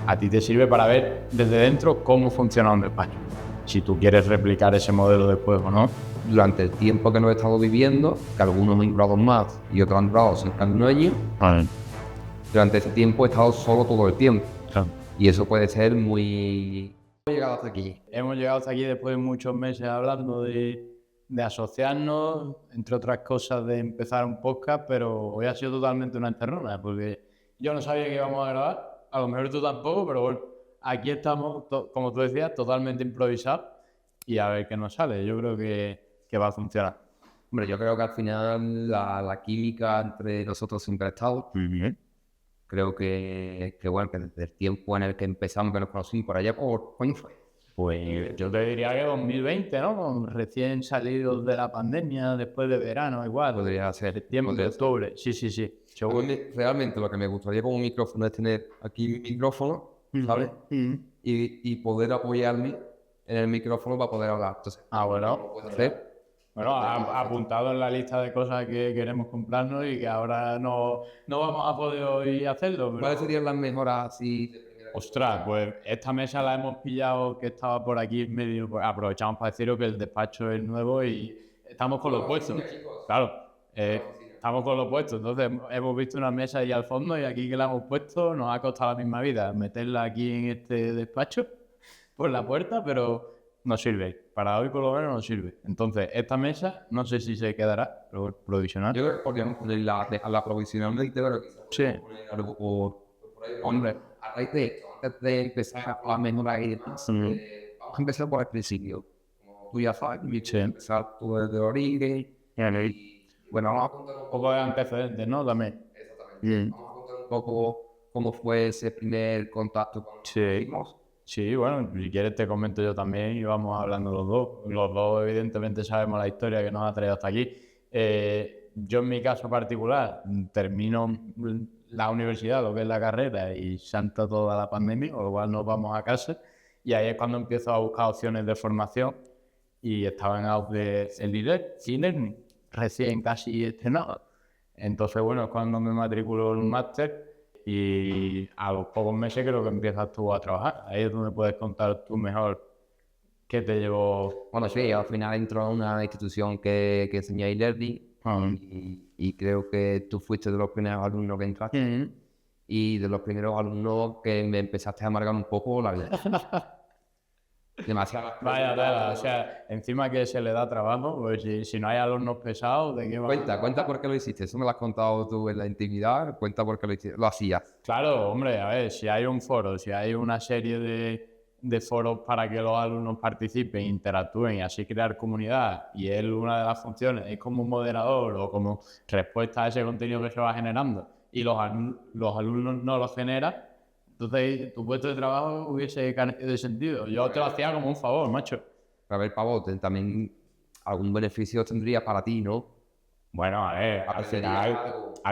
a ti te sirve para ver desde dentro cómo funciona un despacho. Si tú quieres replicar ese modelo después o no. Durante el tiempo que lo he estado viviendo, que algunos han durado más y otros han durado cerca de un año, durante ese tiempo he estado solo todo el tiempo. Claro. Y eso puede ser muy... Hemos llegado hasta aquí. Hemos llegado hasta aquí después de muchos meses hablando de asociarnos, entre otras cosas de empezar un podcast, pero hoy ha sido totalmente una encerrona, porque yo no sabía que íbamos a grabar, a lo mejor tú tampoco, pero bueno, aquí estamos, como tú decías, totalmente improvisados y a ver qué nos sale. Yo creo que va a funcionar. Hombre, yo creo que al final la química entre nosotros siempre ha estado. Creo que bueno, que desde el tiempo en el que empezamos, que nos conocimos por allá, ¿cuándo fue? Pues yo te diría que 2020, ¿no? Recién salidos de la pandemia, después de verano, igual. Podría ser. Septiembre, octubre. Sí. Realmente lo que me gustaría como micrófono es tener aquí mi micrófono, ¿sabes? Y poder apoyarme en el micrófono para poder hablar. Entonces, bueno. ¿puedo hacer? Bueno, apuntado en la lista de cosas que queremos comprarnos y que ahora no vamos a poder hoy hacerlo. Pero... ¿Cuáles serían las mejoras así? Ostras, pues esta mesa la hemos pillado que estaba por aquí en medio, pues aprovechamos para deciros que el despacho es nuevo y estamos con los puestos. Claro, estamos con los puestos, entonces hemos visto una mesa ahí al fondo y aquí que la hemos puesto nos ha costado la misma vida meterla aquí en este despacho por la puerta, pero nos sirve, para hoy por lo menos nos sirve. Entonces esta mesa no sé si se quedará, pero provisional. Yo creo que podríamos ponerla a la provisional, pero quizás Sí. poner algo por ahí. Hombre, a raíz de esto, antes de empezar a mejorar y demás, vamos a empezar por el principio. Como tú ya sabes, empezar tú desde origen. Y bueno, vamos a contar un poco de antecedentes, ¿no? También. Exactamente. Vamos a contar un poco cómo fue ese primer contacto con los Sí, bueno, si quieres te comento yo también y vamos hablando los dos. Los dos evidentemente sabemos la historia que nos ha traído hasta aquí. Yo en mi caso particular termino la universidad, lo que es la carrera, y salta toda la pandemia, con lo cual nos vamos a casa y ahí es cuando empiezo a buscar opciones de formación y estaba en auge de e-learning, recién casi estrenado. Entonces, bueno, es cuando me matriculo en un máster y a los pocos meses creo que empiezas tú a trabajar. Ahí es donde puedes contar tú mejor qué te llevó. Bueno, sí, al final entró a una institución que enseña e-learning y creo que tú fuiste de los primeros alumnos que entraste y de los primeros alumnos que me empezaste a amargar un poco la vida. Demasiado. Vaya tela, o sea, encima que se le da trabajo, pues si no hay alumnos pesados, ¿de qué va? Cuenta por qué lo hiciste, eso me lo has contado tú en la intimidad, cuenta por qué lo hacías. Claro, hombre, a ver, si hay un foro, si hay una serie de foros para que los alumnos participen, interactúen y así crear comunidad, y él una de las funciones es como un moderador o como respuesta a ese contenido que se va generando, y los alumnos no lo generan, entonces tu puesto de trabajo hubiese carecido de sentido. Yo te lo hacía como un favor, macho. A ver, Pavo, también algún beneficio tendría para ti, ¿no? Bueno, a ver, al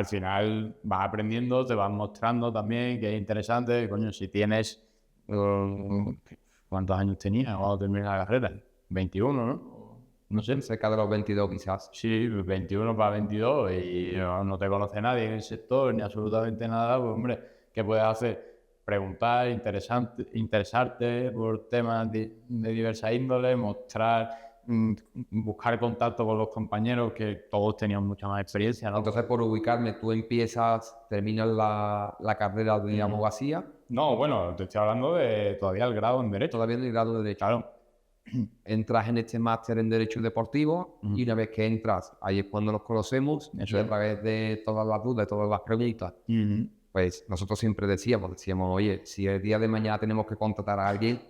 final vas aprendiendo, te vas mostrando también que es interesante. Coño, si tienes... ¿cuántos años tenías cuando terminas la carrera? 21, ¿no? No sé. Cerca de los 22 quizás. Sí, 21 para 22 y no te conoce nadie en el sector ni absolutamente nada, pues hombre, ¿qué puedes hacer? Preguntar, interesarte por temas de diversa índole, mostrar, buscar contacto con los compañeros que todos tenían mucha más experiencia, ¿no? Entonces, por ubicarme, tú terminas la carrera de abogacía. No, bueno, te estoy hablando de todavía el grado en Derecho. Todavía en el grado de Derecho. Claro. Entras en este máster en Derecho Deportivo y una vez que entras, ahí es cuando nos conocemos. Eso y a través de todas las dudas, de todas las preguntas, pues nosotros siempre decíamos, oye, si el día de mañana tenemos que contratar a alguien,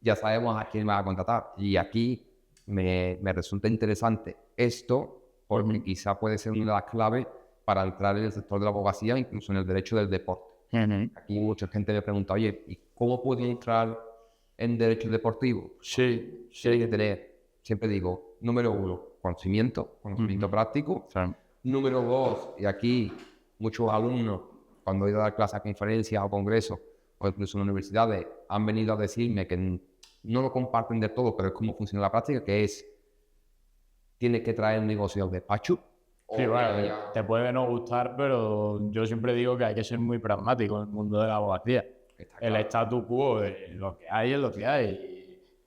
ya sabemos a quién va a contratar. Y aquí me resulta interesante esto, porque quizá puede ser una de las claves para entrar en el sector de la abogacía, incluso en el derecho del deporte. Aquí mucha gente me pregunta, oye, ¿y cómo puedo entrar en derecho deportivo? Sí. Hay que tener, siempre digo, número 1, conocimiento práctico. Sí. Número 2, y aquí muchos alumnos, cuando he ido a dar clases a conferencias o congresos, o incluso en universidades, han venido a decirme que no lo comparten de todo, pero es cómo funciona la práctica, que es, tienes que traer un negocio al despacho. Sí, bueno, te puede no gustar, pero yo siempre digo que hay que ser muy pragmático en el mundo de la abogacía. el status quo de lo que hay es lo que hay.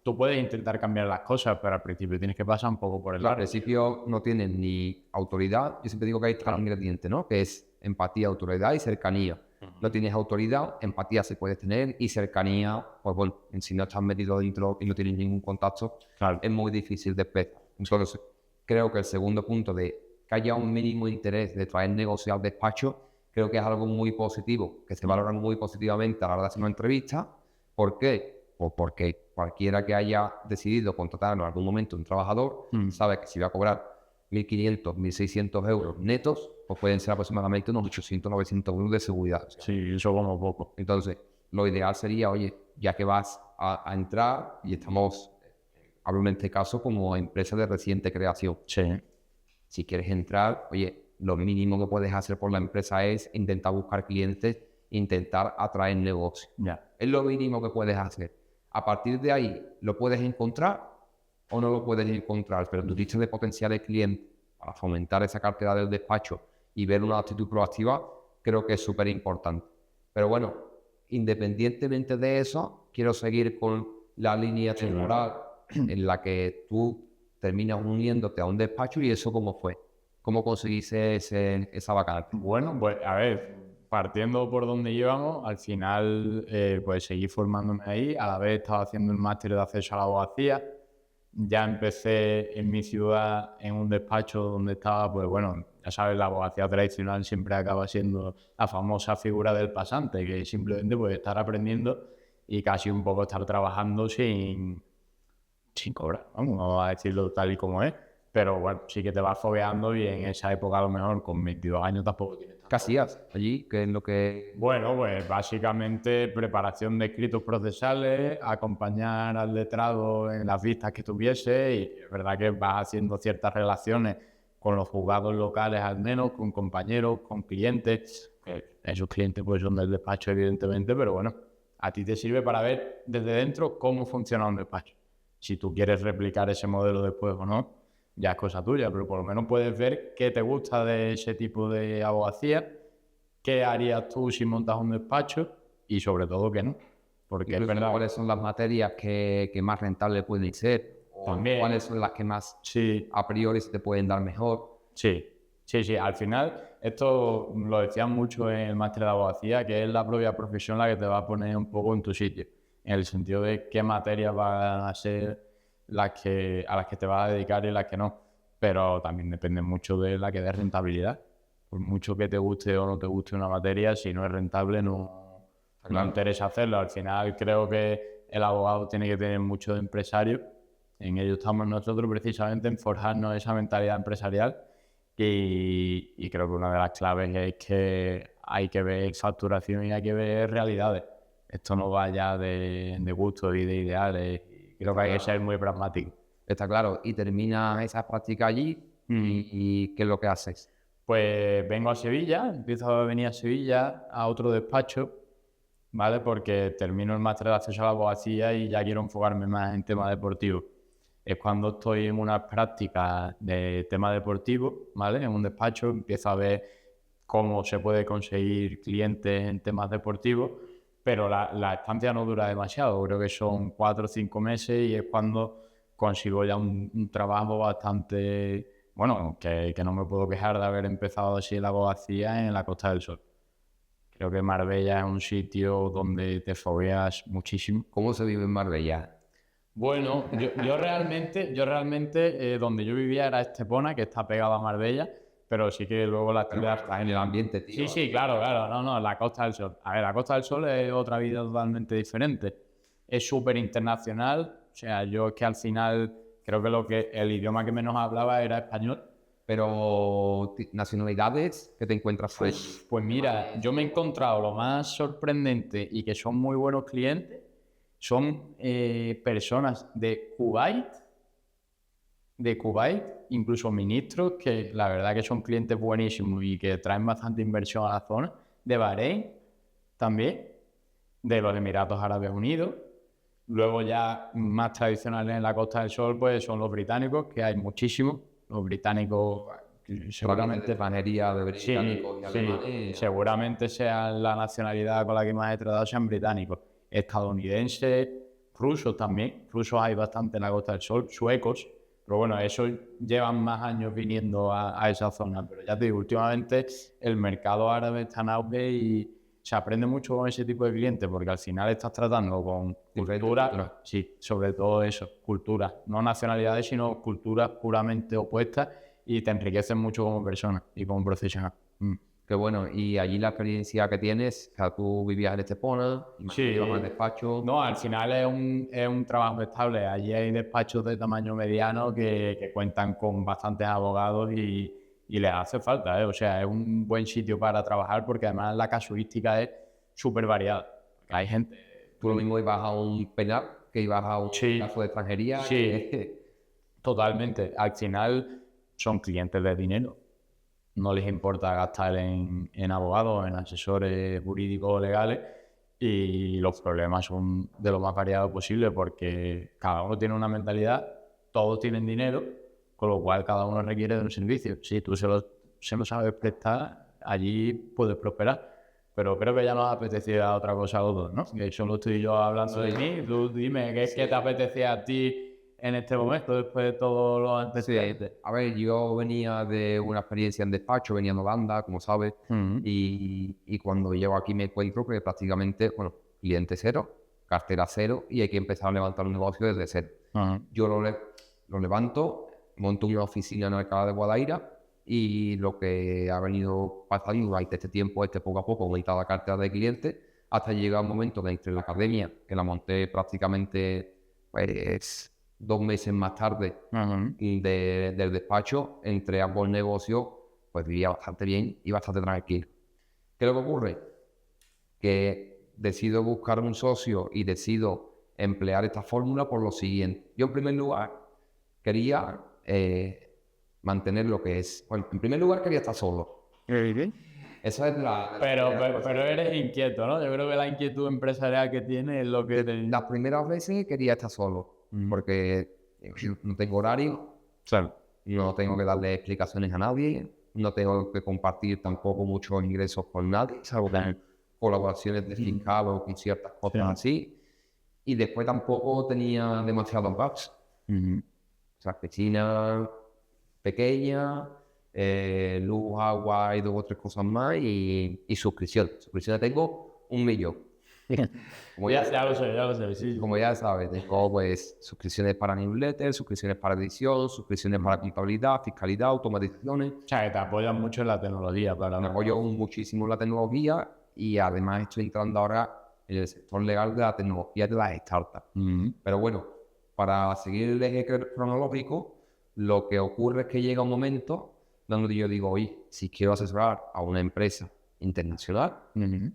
Tú puedes intentar cambiar las cosas, pero al principio tienes que pasar un poco por el Al lado. principio no tienes ni autoridad. Yo siempre digo que hay tres ingredientes, ¿no? Que es empatía, autoridad y cercanía. No tienes autoridad, empatía se puede tener y cercanía, pues bueno, si no estás metido dentro y no tienes ningún contacto, Claro. es muy difícil de empezar. Entonces, creo que el segundo punto de que haya un mínimo interés de traer negocio al despacho, creo que es algo muy positivo, que se valora muy positivamente a la hora de hacer una entrevista. ¿Por qué? Pues porque cualquiera que haya decidido contratar en algún momento un trabajador sabe que si va a cobrar 1.500, 1.600 euros netos, pues pueden ser aproximadamente unos 800, 900 euros de seguridad. Sí, eso como poco. Entonces, lo ideal sería, oye, ya que vas a entrar, y estamos, hablo en este caso como empresa de reciente creación. Sí. Si quieres entrar, oye, lo mínimo que puedes hacer por la empresa es intentar buscar clientes, intentar atraer negocio. Ya. Es lo mínimo que puedes hacer. A partir de ahí, ¿lo puedes encontrar o no lo puedes encontrar? Pero tu lista de potenciales clientes para fomentar esa cartera del despacho y ver una actitud proactiva, creo que es súper importante. Pero bueno, independientemente de eso, quiero seguir con la línea temporal en la que tú terminas uniéndote a un despacho. ¿Y eso cómo fue? ¿Cómo conseguiste esa vacante? Bueno, pues a ver, partiendo por donde íbamos, al final pues seguí formándome ahí, a la vez estaba haciendo el máster de acceso a la abogacía. Ya empecé en mi ciudad en un despacho donde estaba, pues bueno, ya sabes, la abogacía tradicional siempre acaba siendo la famosa figura del pasante, que simplemente pues estar aprendiendo y casi un poco estar trabajando sin cobrar, vamos a decirlo tal y como es. Pero bueno, sí que te vas fogueando y en esa época a lo mejor con 22 años tampoco tienes tanto. ¿Qué hacías allí? ¿Qué es lo que...? Bueno, pues básicamente preparación de escritos procesales, acompañar al letrado en las vistas que tuviese, y es verdad que vas haciendo ciertas relaciones con los juzgados locales al menos, con compañeros, con clientes. Esos clientes pues son del despacho evidentemente, pero bueno, a ti te sirve para ver desde dentro cómo funciona un despacho. Si tú quieres replicar ese modelo después o no, ya es cosa tuya, pero por lo menos puedes ver qué te gusta de ese tipo de abogacía, qué harías tú si montas un despacho y sobre todo qué no. Porque es verdad. ¿Cuáles son las materias que más rentables pueden ser? También. ¿Cuáles son las que más Sí. a priori se te pueden dar mejor? Sí. Al final, esto lo decían mucho en el máster de abogacía, que es la propia profesión la que te va a poner un poco en tu sitio, en el sentido de qué materias van a ser a las que te vas a dedicar y las que no. Pero también depende mucho de la que dé rentabilidad. Por mucho que te guste o no te guste una materia, si no es rentable no interesa hacerlo. Al final creo que el abogado tiene que tener mucho de empresario. En ello estamos nosotros precisamente, en forjarnos esa mentalidad empresarial. Y creo que una de las claves es que hay que ver facturación y hay que ver realidades. Esto no va ya de gustos y de ideales. Creo que hay que ser muy pragmático. Está claro. Y terminas esa práctica allí y ¿qué es lo que haces? Pues vengo a Sevilla, empiezo a venir a Sevilla a otro despacho, ¿vale? Porque termino el máster de acceso a la abogacía y ya quiero enfocarme más en tema deportivo. Es cuando estoy en unas prácticas de tema deportivo, ¿vale? En un despacho empiezo a ver cómo se puede conseguir clientes en temas deportivos, pero la estancia no dura demasiado, creo que son 4 o 5 meses y es cuando consigo ya un trabajo bastante, bueno, que no me puedo quejar de haber empezado así la abogacía en la Costa del Sol. Creo que Marbella es un sitio donde te fogueas muchísimo. ¿Cómo se vive en Marbella? Bueno, yo realmente donde yo vivía era Estepona, que está pegada a Marbella, pero sí que luego la ciudad... Estás en el ambiente, tío. Sí, claro, no, la Costa del Sol. A ver, la Costa del Sol es otra vida totalmente diferente. Es súper internacional, o sea, yo es que al final creo que el idioma que menos hablaba era español. Pero nacionalidades que te encuentras Pues mira, yo me he encontrado lo más sorprendente y que son muy buenos clientes, son personas de Kuwait, incluso ministros que la verdad que son clientes buenísimos y que traen bastante inversión a la zona, de Bahrein también, de los Emiratos Árabes Unidos. Luego ya más tradicionales en la Costa del Sol pues son los británicos, que hay muchísimos. Los británicos seguramente extranjería de sí, británicos y sí, alemanes. seguramente sea la nacionalidad con la que más he tratado sean británicos, estadounidenses, rusos también. Rusos hay bastante en la Costa del Sol, suecos, pero bueno, esos llevan más años viniendo a esa zona. Pero ya te digo, últimamente el mercado árabe está en auge y se aprende mucho con ese tipo de clientes porque al final estás tratando con cultura, sí, sobre todo eso, culturas, no nacionalidades, sino culturas puramente opuestas y te enriquecen mucho como persona y como profesional. Qué bueno, y allí la experiencia que tienes, o sea, tú vivías en Estepona, Sí, ibas al despacho. no, al final es un trabajo estable. Allí hay despachos de tamaño mediano que cuentan con bastantes abogados y les hace falta, ¿eh? O sea, es un buen sitio para trabajar porque además la casuística es súper variada. Hay gente... Tú lo mismo ibas a un penal, que ibas a un Sí, caso de extranjería. sí, totalmente. Al final son clientes de dinero. No les importa gastar en abogados, en asesores jurídicos o legales y los problemas son de lo más variados posible porque cada uno tiene una mentalidad, todos tienen dinero, con lo cual cada uno requiere de un servicio. Si tú se lo sabes prestar, allí puedes prosperar. Pero creo que ya nos apetecía otra cosa a los dos, ¿no? Que solo estoy yo hablando de mí. Tú dime, ¿qué te apetecía a ti en este momento después de todo lo antecedentes? A ver, yo venía de una experiencia en despacho, venía en Holanda, como sabes, y cuando llego aquí me encuentro que prácticamente, bueno, cliente cero, cartera cero, y hay que empezar a levantar un negocio desde cero. Yo lo levanto, monto una oficina en Alcalá de Guadaira, y lo que ha venido pasando durante este tiempo es que poco a poco aumenta la cartera de clientes, hasta llegar un momento que entre la academia, que la monté prácticamente, pues 2 meses más tarde del despacho, entre ambos negocios, pues vivía bastante bien y bastante tranquilo. ¿Qué es lo que ocurre? Que decido buscar un socio y decido emplear esta fórmula por lo siguiente. Yo en primer lugar quería mantener lo que es... Bueno, en primer lugar quería estar solo. Esa es Pero eres inquieto, ¿no? Yo creo que la inquietud empresarial que tienes es lo que Las primeras veces quería estar solo, porque no tengo horario, no tengo que darle explicaciones a nadie, no tengo que compartir tampoco muchos ingresos con nadie, salvo con colaboraciones de fiscal o con ciertas cosas así. Y después tampoco tenía demasiados gaps. O sea, piscina pequeña, luz, agua y 2 o 3 cosas más y suscripción. Suscripciones tengo 1 millón. Como ya lo sé, sí. Como ya sabes, tengo pues suscripciones para newsletters, suscripciones para edición, suscripciones para contabilidad, fiscalidad, automatizaciones. O sea, que te apoyan mucho en la tecnología, para Me apoyo muchísimo en la tecnología y además estoy entrando ahora en el sector legal de la tecnología de las startups. Pero bueno, para seguir el eje cronológico, lo que ocurre es que llega un momento donde yo digo, oye, si quiero asesorar a una empresa internacional,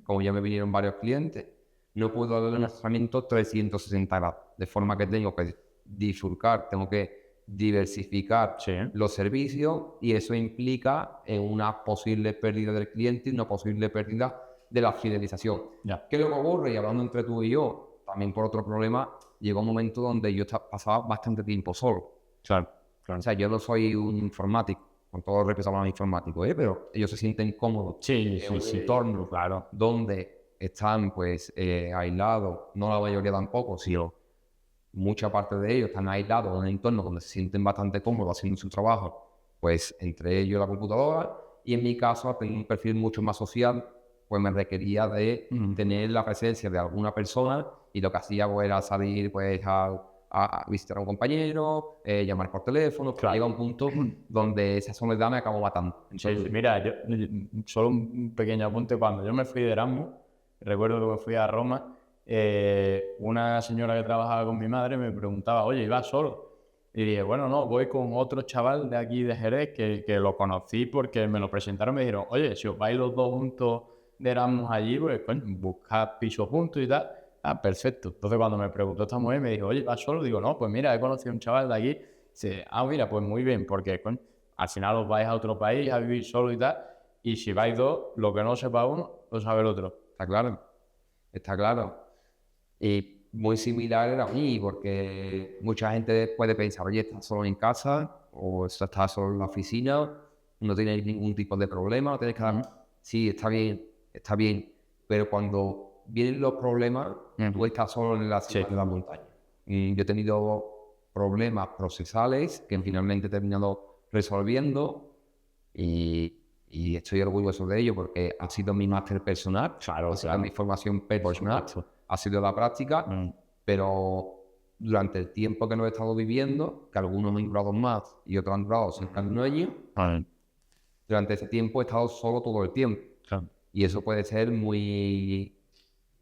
como ya me vinieron varios clientes, no puedo darle un asesoramiento 360 grados, de forma que tengo que bifurcar, tengo que diversificar los servicios y eso implica una posible pérdida del cliente y una posible pérdida de la fidelización. ¿Qué es lo que ocurre? Y hablando entre tú y yo, también por otro problema, llegó un momento donde yo pasaba bastante tiempo solo. O sea, yo no soy un informático, con todo respeto a los informáticos, pero ellos se sienten cómodos en un entorno donde están pues aislados, no la mayoría tampoco, sino mucha parte de ellos están aislados en un entorno donde se sienten bastante cómodos haciendo su trabajo, pues entre ellos la computadora, y en mi caso, tengo un perfil mucho más social, pues me requería de tener la presencia de alguna persona y lo que hacía pues, era salir pues a visitar a un compañero, llamar por teléfono, llega un punto donde esa soledad me acabó matando. Entonces, mira, solo un pequeño apunte, cuando yo me fui de Erasmus, recuerdo que me fui a Roma, una señora que trabajaba con mi madre me preguntaba, oye, ¿ibas solo? Y dije, bueno, no, voy con otro chaval de aquí de Jerez que lo conocí porque me lo presentaron y me dijeron, oye, si os vais los dos juntos de Erasmus allí, pues coño, buscad pisos juntos y tal. Ah, perfecto. Entonces cuando me preguntó esta mujer me dijo, oye, ¿vas solo? Digo, no, pues mira, he conocido a un chaval de aquí. Dice, mira, pues muy bien, porque coño, al final os vais a otro país a vivir solo y tal. Y si vais dos, lo que no sepa uno, lo sabe el otro. Está claro. Y muy similar era a mí, porque mucha gente puede pensar, oye, estás solo en casa o estás solo en la oficina. no tienes ningún tipo de problema, no tienes que dar... Sí, está bien, pero cuando vienen los problemas, tú estás solo en la cima de la montaña. Y yo he tenido problemas procesales que finalmente he terminado resolviendo y estoy orgulloso de ello porque ha sido mi máster personal, ha sido mi formación personal, ha sido la práctica, pero durante el tiempo que no he estado viviendo, que algunos han durado más y otros han durado 5 años, durante ese tiempo he estado solo todo el tiempo. Y eso puede ser muy...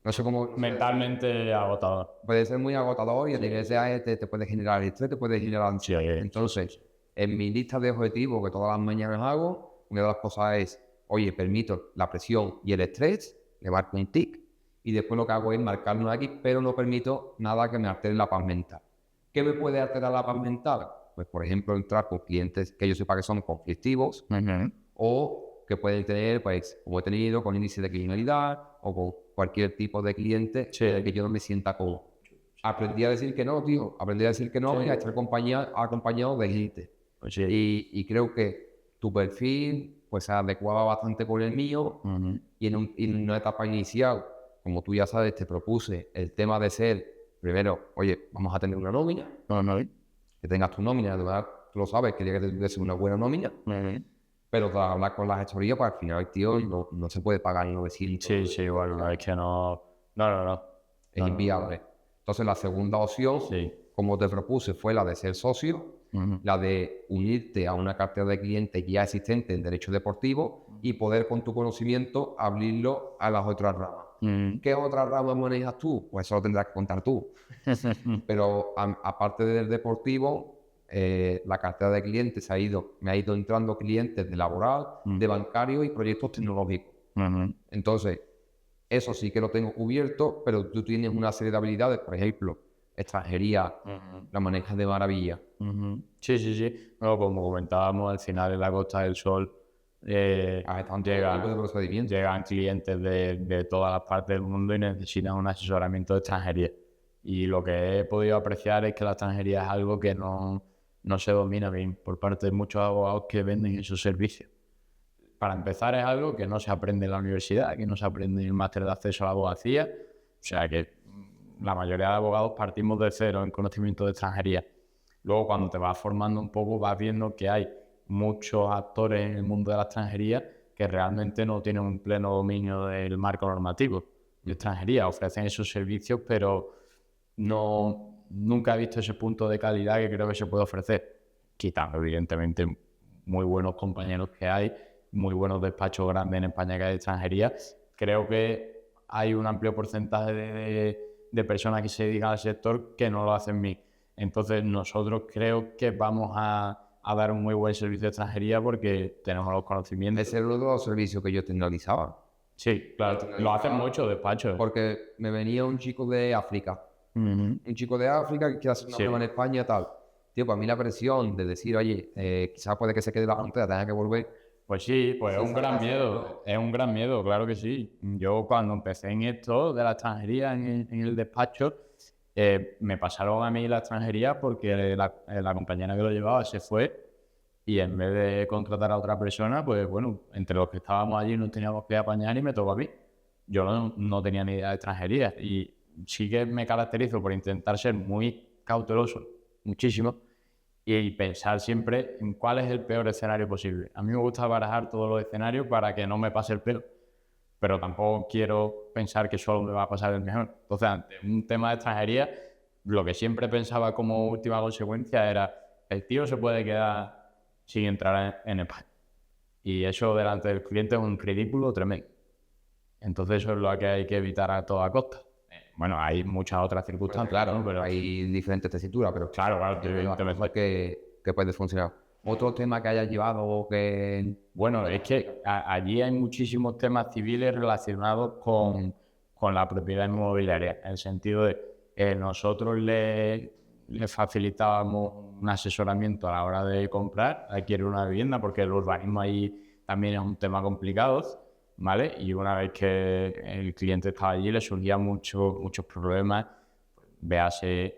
No sé cómo... Mentalmente agotador. Puede ser muy agotador y a nivel de te puede generar estrés, te puede generar ansiedad. Entonces, en mi lista de objetivos que todas las mañanas hago, una de las cosas es, oye, permito la presión y el estrés, le marco un tic, y después lo que hago es marcarme un X, pero no permito nada que me altere la paz mental. ¿Qué me puede alterar la paz mental? Pues, por ejemplo, entrar con clientes que yo sepa que son conflictivos, o que pueden tener, pues, como he tenido, con índice de criminalidad o con cualquier tipo de cliente que yo no me sienta cómodo. Aprendí a decir que no, tío. Aprendí a decir que no y a estar acompañado de gente. Y creo que tu perfil pues se adecuaba bastante con el mío y en una etapa inicial, como tú ya sabes, te propuse el tema de ser, primero, oye, vamos a tener una nómina, que tengas tu nómina, de verdad, tú lo sabes, quería que tuviese una buena nómina. Pero para hablar con la gestoría, pues al final, tío, no se puede pagar 900. Sí, bueno, es que no. No. Es inviable. Entonces, la segunda opción, como te propuse, fue la de ser socio, la de unirte a una cartera de clientes ya existente en derecho deportivo y poder, con tu conocimiento, abrirlo a las otras ramas. ¿Qué otras ramas manejas tú? Pues eso lo tendrás que contar tú. Pero aparte del deportivo, la cartera de clientes me ha ido entrando clientes de laboral, de bancario y proyectos tecnológicos. Entonces, eso sí que lo tengo cubierto, pero tú tienes una serie de habilidades, por ejemplo, extranjería, la manejas de maravilla. Sí. Bueno, como comentábamos, al final en la Costa del Sol llegan clientes de todas las partes del mundo y necesitan un asesoramiento de extranjería. Y lo que he podido apreciar es que la extranjería es algo que no se domina bien por parte de muchos abogados que venden esos servicios. Para empezar, es algo que no se aprende en la universidad, que no se aprende en el máster de acceso a la abogacía. O sea que la mayoría de abogados partimos de cero en conocimiento de extranjería. Luego, cuando te vas formando un poco, vas viendo que hay muchos actores en el mundo de la extranjería que realmente no tienen un pleno dominio del marco normativo de extranjería. Ofrecen esos servicios, pero nunca he visto ese punto de calidad que creo que se puede ofrecer. Quitando, evidentemente, muy buenos compañeros que hay, muy buenos despachos grandes en España que hay de extranjería. Creo que hay un amplio porcentaje de personas que se dedican al sector que no lo hacen bien. Entonces, nosotros creo que vamos a dar un muy buen servicio de extranjería porque tenemos los conocimientos. Ese es uno de los servicios que yo externalizaba. Sí, claro, lo hacen mucho despachos. Porque me venía un chico de África. Un chico de África que quiere hacer una prueba en España, tal. Tío, para mí la presión de decir, oye, quizás puede que se quede la frontera, tenga que volver. Pues sí, pues es un gran miedo, claro que sí. Yo cuando empecé en esto de la extranjería, en el despacho, me pasaron a mí la extranjería porque la compañera que lo llevaba se fue y en vez de contratar a otra persona, pues bueno, entre los que estábamos allí nos teníamos que apañar y me tocó a mí. Yo no tenía ni idea de extranjería y sí que me caracterizo por intentar ser muy cauteloso, muchísimo, y pensar siempre en cuál es el peor escenario posible. A mí me gusta barajar todos los escenarios para que no me pase el peor, pero tampoco quiero pensar que solo me va a pasar el mejor. Entonces, ante un tema de extranjería, lo que siempre pensaba como última consecuencia era el tío se puede quedar sin entrar en España. Y eso delante del cliente es un ridículo tremendo. Entonces eso es lo que hay que evitar a toda costa. Bueno, hay muchas otras circunstancias, claro, ¿no? Pero hay diferentes tesituras, pero claro, evidentemente. Que puede funcionar. Otro tema que hayas llevado que... Bueno, es que allí hay muchísimos temas civiles relacionados con la propiedad inmobiliaria, en el sentido de nosotros le facilitábamos un asesoramiento a la hora de comprar, adquirir una vivienda, porque el urbanismo ahí también es un tema complicado, ¿vale? Y una vez que el cliente estaba allí le surgían muchos problemas, véase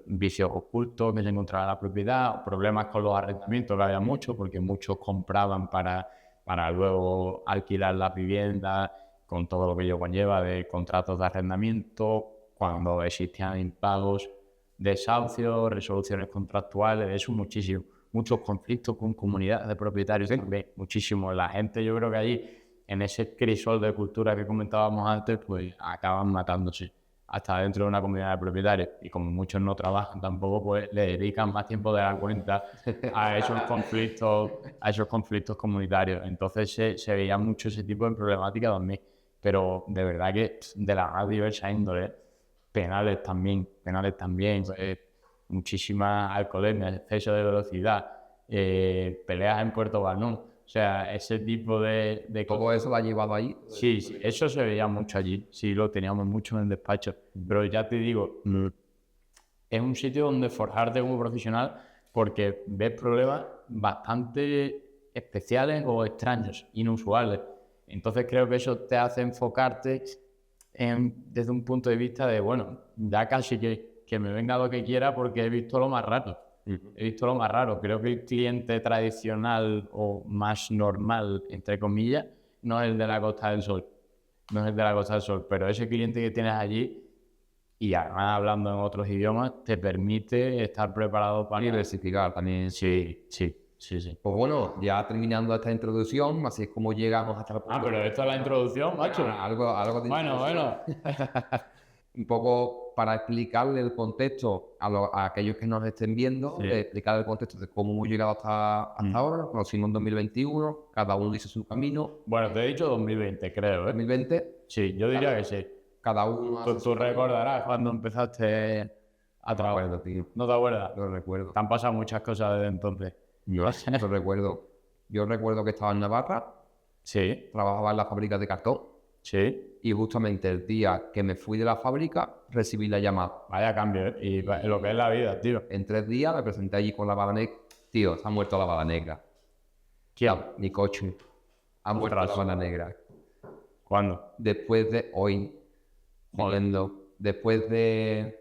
vicios ocultos que se encontraban en la propiedad, problemas con los arrendamientos, que había muchos, porque muchos compraban para luego alquilar las viviendas, con todo lo que ello conlleva de contratos de arrendamiento, cuando existían impagos, desahucios, resoluciones contractuales, eso muchísimo. Muchos conflictos con comunidades de propietarios también, muchísimo. La gente, yo creo que allí, en ese crisol de cultura que comentábamos antes, pues acaban matándose hasta dentro de una comunidad de propietarios. Y como muchos no trabajan tampoco, pues le dedican más tiempo de la cuenta a esos conflictos comunitarios. Entonces se veía mucho ese tipo de problemática también. Pero de verdad que de la más diversa índole, penales también, pues, muchísima alcoholemia, exceso de velocidad, peleas en Puerto Banús. O sea, ese tipo de ¿Todo eso lo ha llevado ahí? Sí, eso se veía mucho allí, sí, lo teníamos mucho en el despacho. Pero ya te digo, es un sitio donde forjarte como profesional porque ves problemas bastante especiales o extraños, inusuales. Entonces creo que eso te hace enfocarte desde un punto de vista de, bueno, ya casi que me venga lo que quiera porque he visto lo más raro. He visto lo más raro. Creo que el cliente tradicional o más normal, entre comillas, no es el de la Costa del Sol. No es el de la Costa del Sol, pero ese cliente que tienes allí, y además hablando en otros idiomas, te permite estar preparado para diversificar también. Sí. Pues bueno, ya terminando esta introducción, así es como llegamos hasta el punto. Pero esto es la introducción, macho. Algo de Bueno. Un poco para explicarle el contexto a aquellos que nos estén viendo, explicar el contexto de cómo hemos llegado hasta ahora, nos hicimos en 2021, cada uno dice su camino. Bueno, te he dicho 2020, creo, ¿eh? 2020. Sí, yo diría que sí. Cada uno... Tú recordarás cuando empezaste a trabajar. ¿No te acuerdas? No recuerdo. Te han pasado muchas cosas desde entonces. Yo no recuerdo. Yo recuerdo que estaba en Navarra. Sí. Trabajaba en la fábrica de cartón. Sí. Y justamente el día que me fui de la fábrica, recibí la llamada. Vaya cambio, ¿eh? Y lo que es la vida, tío. En 3 días me presenté allí con la bala negra. Tío, se ha muerto la bala negra. ¿Quién? Mi coche. Ha muerto la bala negra. ¿Cuándo? Después de hoy. Jodiendo. Después de...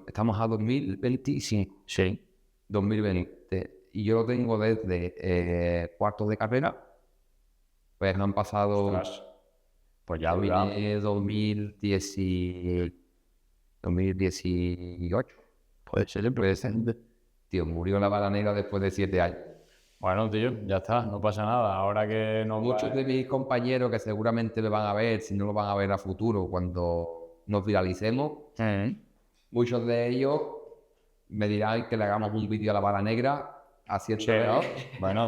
Estamos a 2020. Sí. 2020. Y yo lo tengo desde cuarto de carrera. Pues han pasado... Ostras. Pues ya terminé 2018. Puede ser. Tío, murió la bala negra después de 7 años. Bueno, tío, ya está, no pasa nada. Ahora que no... Muchos de mis compañeros que seguramente me van a ver, si no lo van a ver a futuro, cuando nos viralicemos, muchos de ellos me dirán que le hagamos un vídeo a la bala negra haciendo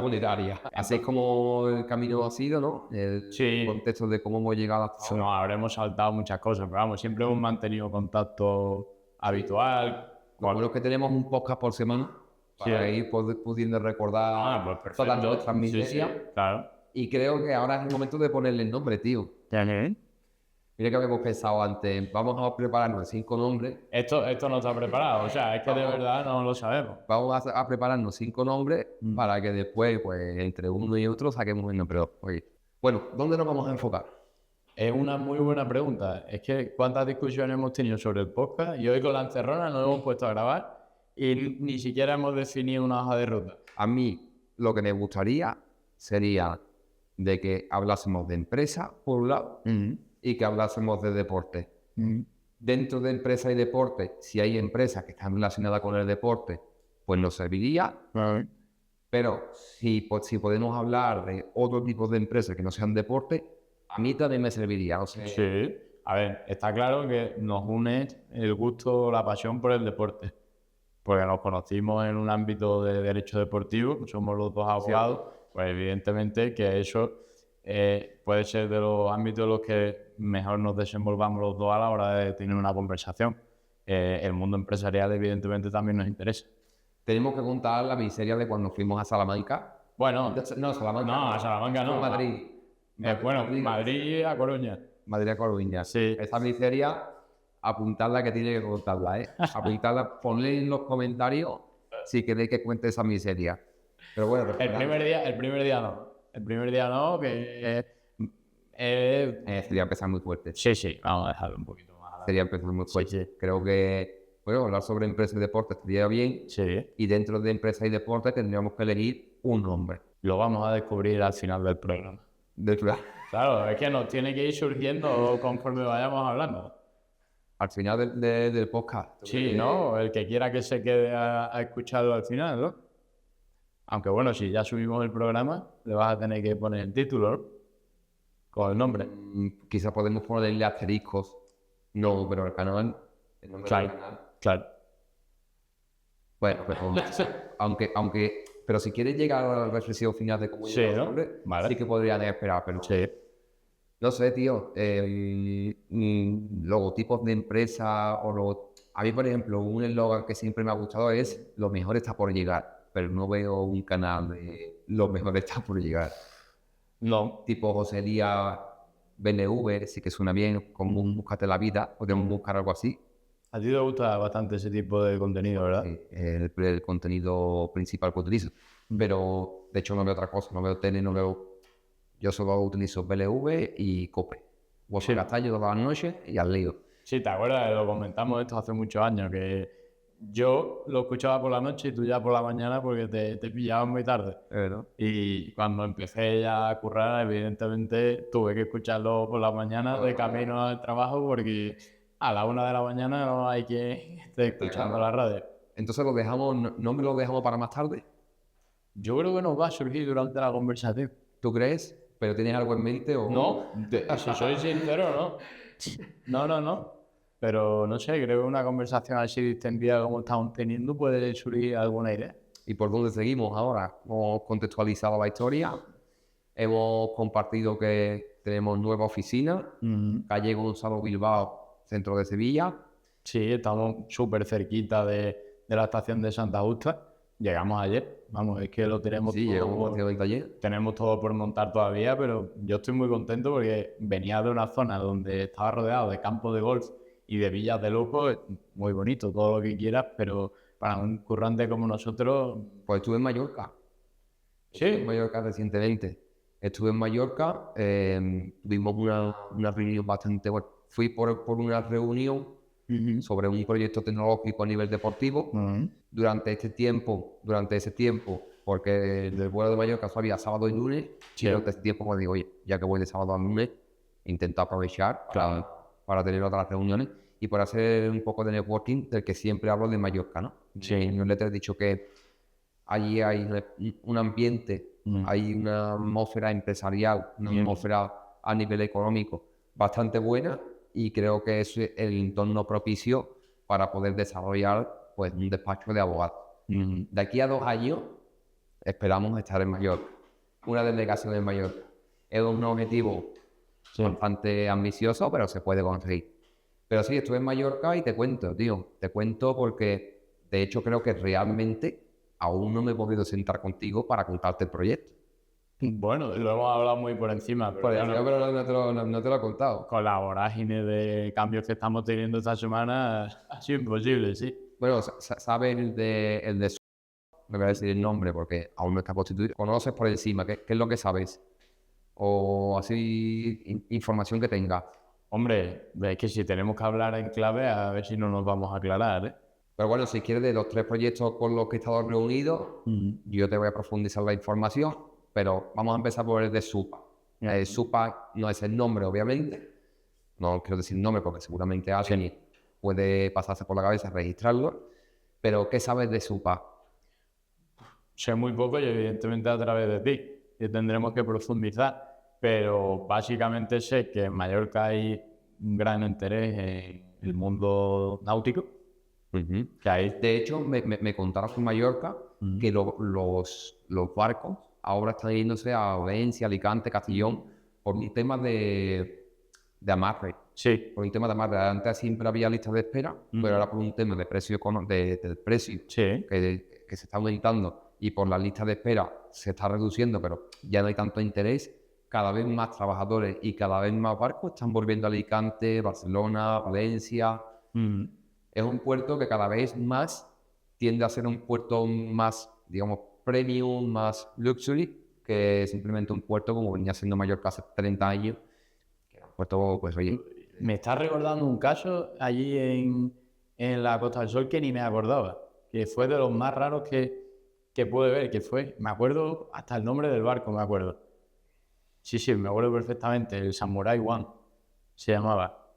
unitaria. Así es como el camino ha sido, ¿no? El contexto de cómo hemos llegado hasta ahora. No, habremos saltado muchas cosas, pero vamos, siempre hemos mantenido contacto habitual. Lo bueno es que tenemos un podcast por semana para ir pudiendo recordar todas nuestras miserias. Claro. Y creo que ahora es el momento de ponerle el nombre, tío. Mira que habíamos pensado antes, vamos a prepararnos 5 nombres. Esto no está preparado, o sea, es que de verdad no lo sabemos. Vamos a prepararnos 5 nombres para que después, pues, entre uno y otro saquemos el nombre. Oye. Bueno, ¿dónde nos vamos a enfocar? Es una muy buena pregunta. Es que cuántas discusiones hemos tenido sobre el podcast y hoy con la encerrona nos hemos puesto a grabar y ni siquiera hemos definido una hoja de ruta. A mí lo que me gustaría sería de que hablásemos de empresa, por un lado, y que hablásemos de deporte. Dentro de empresa y deporte, si hay empresas que están relacionadas con el deporte, pues nos serviría. Pero si podemos hablar de otro tipo de empresas que no sean deporte, a mí también me serviría. O sea, sí, a ver, está claro que nos une el gusto, la pasión por el deporte. Porque nos conocimos en un ámbito de derecho deportivo, somos los dos abogados, pues evidentemente que eso puede ser de los ámbitos en los que mejor nos desenvolvamos los dos a la hora de tener una conversación. El mundo empresarial evidentemente también nos interesa. Tenemos que contar la miseria de cuando fuimos a Salamanca. Bueno, no, Salamanca. No, a Salamanca no. Madrid. Madrid a Coruña. Madrid a Coruña. Sí. Esa miseria, apuntarla que tiene que contarla, ¿eh? Apuntarla, ponle en los comentarios si queréis que cuente esa miseria. Pero bueno, el primer día no. El primer día no, que sería empezar muy fuerte. Sí, vamos a dejarlo un poquito más sería empezar muy fuerte. Sí, sí. Creo que, bueno, hablar sobre empresa y deporte estaría bien. Sí. Y dentro de empresa y deporte tendríamos que elegir un nombre. Lo vamos a descubrir al final del programa. Claro, es que nos tiene que ir surgiendo conforme vayamos hablando. Al final del podcast. Sí, ¿no? El que quiera que se quede a escucharlo al final, ¿no? Aunque bueno, si ya subimos el programa, le vas a tener que poner el título, ¿no? Con el nombre. Quizás podemos ponerle asteriscos. No, pero el canal. El nombre del canal. Claro. Bueno, pero pero si quieres llegar a la reflexión final de cómo Sí, llegar al ¿no? nombre, Vale. sí que podrían esperar, pero Sí. no sé, tío. Logotipos de empresa a mí, por ejemplo, un eslogan que siempre me ha gustado es lo mejor está por llegar, pero no veo un canal de lo mejor está por llegar. No. Tipo José Díaz BNV, sí que suena bien, como un Búscate la vida, podemos buscar algo así. A ti te gusta bastante ese tipo de contenido, ¿verdad? Sí, el contenido principal que utilizo. Pero, de hecho, no veo otra cosa, no veo tele, no veo... Yo solo utilizo BLV y COPE. Borja Castaño todas las noches y al lío. Sí, ¿te acuerdas? Lo comentamos esto hace muchos años, que yo lo escuchaba por la noche y tú ya por la mañana porque te pillabas muy tarde. Y cuando empecé ya a currar, evidentemente tuve que escucharlo por la mañana de camino al trabajo porque a la 1 de la mañana no hay quien esté escuchando la radio. Entonces lo dejamos, no me lo dejamos para más tarde. Yo creo que nos va a surgir durante la conversación. ¿Tú crees? ¿Pero tienes algo en mente o...? No, si soy sincero, no. No. Pero no sé, creo que una conversación así distendida como estamos teniendo puede surgir alguna idea. ¿Y por dónde seguimos ahora? Hemos contextualizado la historia, hemos compartido que tenemos nueva oficina, calle Gonzalo Bilbao, centro de Sevilla. Sí, estamos súper cerquita de la estación de Santa Justa. Llegamos ayer, vamos, es que lo tenemos Sí, llegamos al taller. Tenemos todo por montar todavía, pero yo estoy muy contento porque venía de una zona donde estaba rodeado de campos de golf y de villas de lujo, muy bonito, todo lo que quieras, pero para un currante como nosotros... Pues estuve en Mallorca. Sí. Estuve en Mallorca recientemente. Estuve en Mallorca, tuvimos una reunión bastante buena. Fui por una reunión sobre un proyecto tecnológico a nivel deportivo. Durante ese tiempo, porque del vuelo de Mallorca solo había sábado y lunes, y durante ese tiempo me digo, oye, ya que voy de sábado a lunes, intento aprovechar para tener otras reuniones y por hacer un poco de networking del que siempre hablo de Mallorca, ¿no? Sí. En el letter he dicho que allí hay un ambiente, hay una atmósfera empresarial, una atmósfera a nivel económico bastante buena y creo que es el entorno propicio para poder desarrollar pues un despacho de abogados. De aquí a 2 años esperamos estar en Mallorca, una delegación en Mallorca. Es un objetivo bastante ambicioso, pero se puede conseguir. Pero sí, estuve en Mallorca y te cuento porque de hecho creo que realmente aún no me he podido sentar contigo para contarte el proyecto. Bueno, lo hemos hablado muy por encima, pero, no te lo he contado. Con la vorágine de cambios que estamos teniendo esta semana ha sido imposible, sí. Bueno, ¿sabes el de no voy a decir el nombre porque aún no está constituido? ¿Conoces por encima? ¿Qué es lo que sabes? O así, información que tengas. Hombre, es que si tenemos que hablar en clave, a ver si no nos vamos a aclarar, ¿eh? Pero bueno, si quieres de los 3 proyectos con los que he estado reunidos, yo te voy a profundizar la información, pero vamos a empezar por el de SUPA. SUPA no es el nombre, obviamente. No quiero decir nombre porque seguramente alguien puede pasarse por la cabeza registrarlo. Pero, ¿qué sabes de SUPA? Sé muy poco y evidentemente a través de ti, que tendremos que profundizar. Pero básicamente sé que en Mallorca hay un gran interés en el mundo náutico. Que hay... De hecho, me contaron en Mallorca que los barcos ahora están yéndose a Valencia, Alicante, Castellón por un tema de amarre. Sí. Por un tema de amarre. Antes siempre había listas de espera, pero ahora por un tema de precio del precio que se está aumentando y por la lista de espera se está reduciendo, pero ya no hay tanto interés. Cada vez más trabajadores y cada vez más barcos están volviendo a Alicante, Barcelona, Valencia. Es un puerto que cada vez más tiende a ser un puerto más, digamos, premium, más luxury, que simplemente un puerto como venía siendo Mallorca hace 30 años, que era un puerto, pues oye... Me está recordando un caso allí en la Costa del Sol que ni me acordaba, que fue de los más raros que pude ver, que fue, me acuerdo hasta el nombre del barco, me acuerdo. Sí, me acuerdo perfectamente, el Samurai One se llamaba.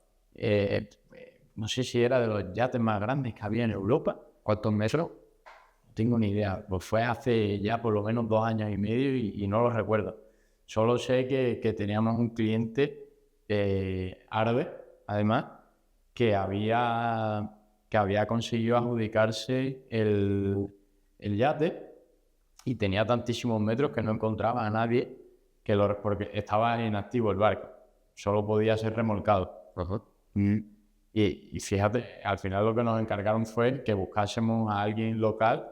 No sé si era de los yates más grandes que había en Europa. ¿Cuántos metros? No tengo ni idea, pues fue hace ya por lo menos 2 años y medio y no lo recuerdo. Solo sé que teníamos un cliente árabe, además, que había conseguido adjudicarse el yate y tenía tantísimos metros que no encontraba a nadie porque estaba inactivo el barco, solo podía ser remolcado. Y fíjate, al final lo que nos encargaron fue que buscásemos a alguien local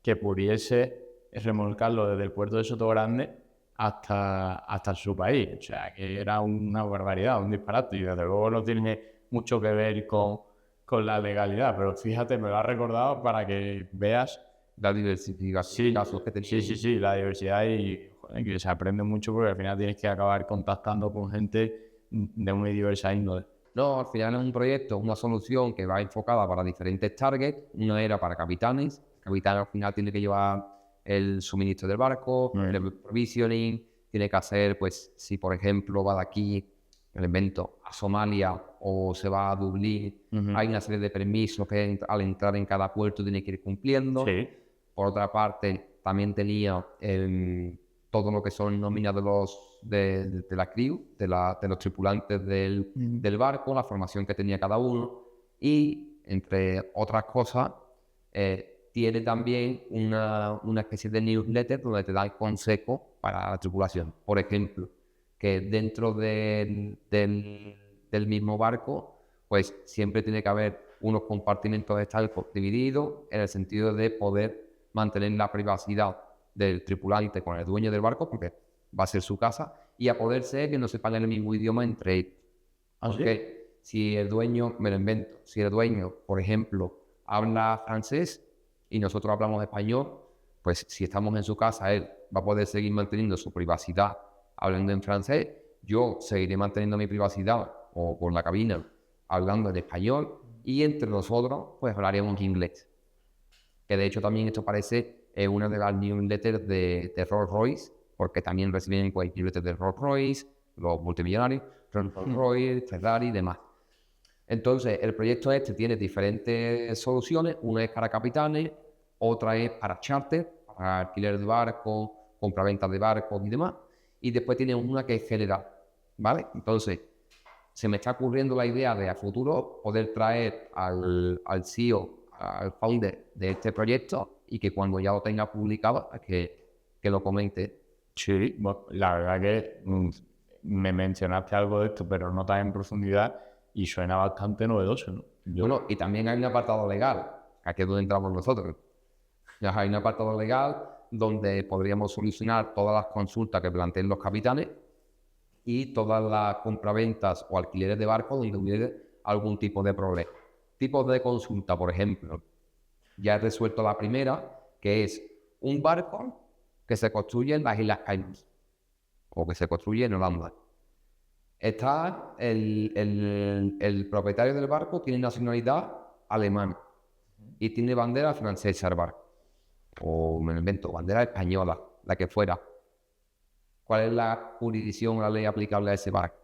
que pudiese remolcarlo desde el puerto de Sotogrande hasta su país. O sea, que era una barbaridad, un disparate. Y desde luego no tiene mucho que ver con la legalidad. Pero fíjate, me lo has recordado para que veas La diversificación. Sí, la diversidad y joder, que se aprende mucho porque al final tienes que acabar contactando con gente de muy diversa índole. No, al final es un proyecto, una solución que va enfocada para diferentes targets. Una era para capitanes. El capitán al final tiene que llevar el suministro del barco, el provisioning, tiene que hacer, pues, si por ejemplo va de aquí, el evento, a Somalia o se va a Dublín, hay una serie de permisos que al entrar en cada puerto tiene que ir cumpliendo. Sí. Por otra parte, también tenía todo lo que son nóminas de la crew, de los tripulantes del barco, la formación que tenía cada uno y, entre otras cosas, tiene también una especie de newsletter donde te dan consejos para la tripulación. Por ejemplo, que dentro del mismo barco, pues siempre tiene que haber unos compartimentos de estalco divididos en el sentido de poder mantener la privacidad del tripulante con el dueño del barco, porque va a ser su casa, y a poder ser que no sepan el mismo idioma entre ellos. Porque si el dueño, me lo invento, si el dueño, por ejemplo, habla francés y nosotros hablamos español, pues si estamos en su casa, él va a poder seguir manteniendo su privacidad hablando en francés, yo seguiré manteniendo mi privacidad o por la cabina hablando en español y entre nosotros pues hablaremos inglés. Que de hecho también esto parece una de las newsletters de Rolls Royce, porque también reciben pues, newsletters de Rolls Royce, los multimillonarios, Rolls Royce, Ferrari y demás. Entonces, el proyecto este tiene diferentes soluciones. Una es para capitanes, otra es para charter, para alquiler de barcos, compra-venta de barcos y demás. Y después tiene una que es general, ¿vale? Entonces, se me está ocurriendo la idea de a futuro poder traer al CEO, al founder de este proyecto y que cuando ya lo tenga publicado, que lo comente. Sí, bueno, la verdad que me mencionaste algo de esto, pero no tan en profundidad y suena bastante novedoso, ¿no? Bueno, y también hay un apartado legal, aquí es donde entramos nosotros. Ya hay un apartado legal donde podríamos solucionar todas las consultas que planteen los capitanes y todas las compraventas o alquileres de barcos donde hubiera algún tipo de problema. Tipos de consulta, por ejemplo. Ya he resuelto la primera, que es un barco que se construye en las Islas Caimán o que se construye en Holanda. Está el propietario del barco, tiene nacionalidad alemana y tiene bandera francesa el barco. O me lo invento, bandera española, la que fuera. ¿Cuál es la jurisdicción o la ley aplicable a ese barco?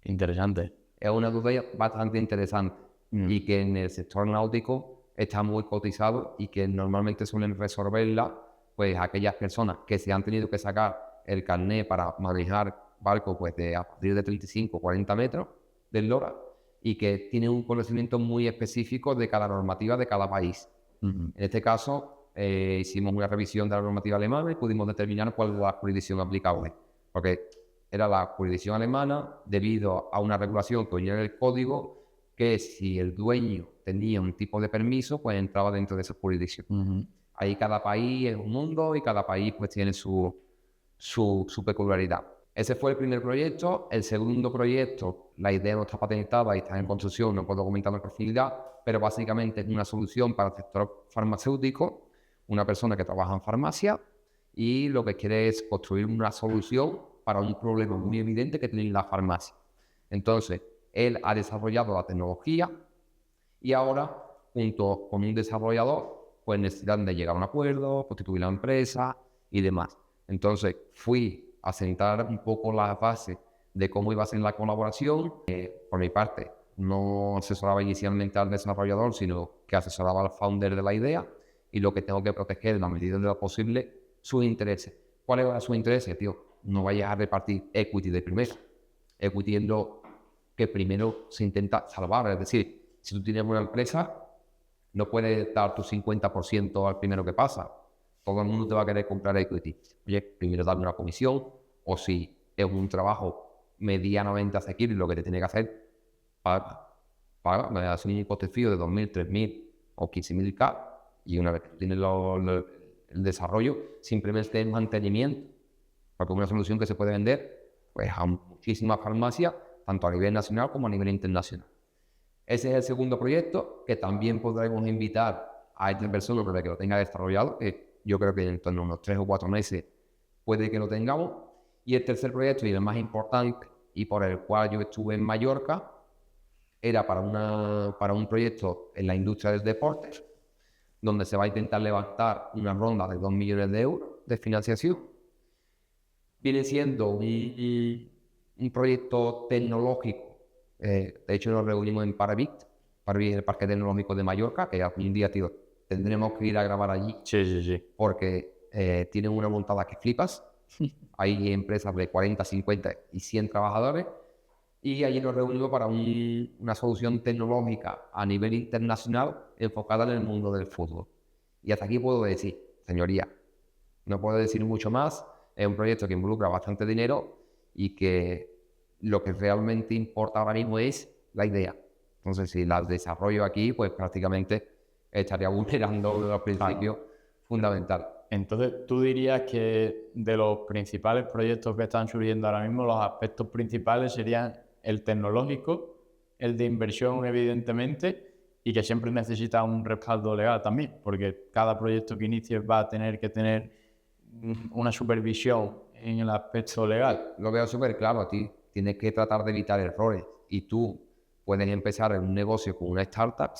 Interesante. Es una duda bastante interesante y que en el sector náutico está muy cotizado y que normalmente suelen resolverla pues aquellas personas que se han tenido que sacar el carnet para manejar barcos pues a partir de 35 o 40 metros del LORA y que tienen un conocimiento muy específico de cada normativa de cada país. En este caso hicimos una revisión de la normativa alemana y pudimos determinar cuál es la jurisdicción aplicable, porque era la jurisdicción alemana debido a una regulación que venía en el código que si el dueño tenía un tipo de permiso, pues entraba dentro de esa jurisdicción. Ahí cada país es un mundo y cada país pues tiene su peculiaridad. Ese fue el primer proyecto. El segundo proyecto, la idea no está patentada y está en construcción, no puedo comentar la profundidad, pero básicamente es una solución para el sector farmacéutico, una persona que trabaja en farmacia y lo que quiere es construir una solución para un problema muy evidente que tiene la farmacia. Entonces, Él ha desarrollado la tecnología y ahora, junto con un desarrollador, pues necesitan de llegar a un acuerdo, constituir la empresa y demás. Entonces, fui a sentar un poco la base de cómo iba a ser la colaboración. Por mi parte, no asesoraba inicialmente al desarrollador, sino que asesoraba al founder de la idea, y lo que tengo que proteger en la medida de lo posible, sus intereses. ¿Cuáles eran sus intereses, tío? No vayas a repartir equity de primero. Equity es lo que primero se intenta salvar. Es decir, si tú tienes una empresa, no puedes dar tu 50% al primero que pasa. Todo el mundo te va a querer comprar equity. Oye, primero darme una comisión, o si es un trabajo medianamente asequible, lo que te tiene que hacer, paga, me das un impuesto fío de 2.000, 3.000 o 15.000K, y una vez que tienes el desarrollo, simplemente es mantenimiento, porque es una solución que se puede vender pues a muchísimas farmacias, tanto a nivel nacional como a nivel internacional. Ese es el segundo proyecto, que también podremos invitar a esta persona para que lo tenga desarrollado, que yo creo que en torno a unos 3 o 4 meses puede que lo tengamos. Y el tercer proyecto, y el más importante, y por el cual yo estuve en Mallorca, era para un proyecto en la industria del deporte, donde se va a intentar levantar una ronda de 2 millones de euros de financiación. Viene siendo un proyecto tecnológico. De hecho, nos reunimos en Parvit, el Parque Tecnológico de Mallorca, que algún día, tío, tendremos que ir a grabar allí. Sí. Porque tienen una montada que flipas. Hay empresas de 40, 50 y 100 trabajadores. Y allí nos reunimos para una solución tecnológica a nivel internacional enfocada en el mundo del fútbol. Y hasta aquí puedo decir, señoría, no puedo decir mucho más. Es un proyecto que involucra bastante dinero y que lo que realmente importa ahora mismo es la idea. Entonces, si la desarrollo aquí, pues prácticamente estaría vulnerando los principios fundamentales. Entonces, ¿tú dirías que de los principales proyectos que están surgiendo ahora mismo, los aspectos principales serían el tecnológico, el de inversión, evidentemente, y que siempre necesita un respaldo legal también, porque cada proyecto que inicies va a tener que tener una supervisión en el aspecto legal? Lo veo súper claro a ti. Tienes que tratar de evitar errores, y tú puedes empezar en un negocio con una startup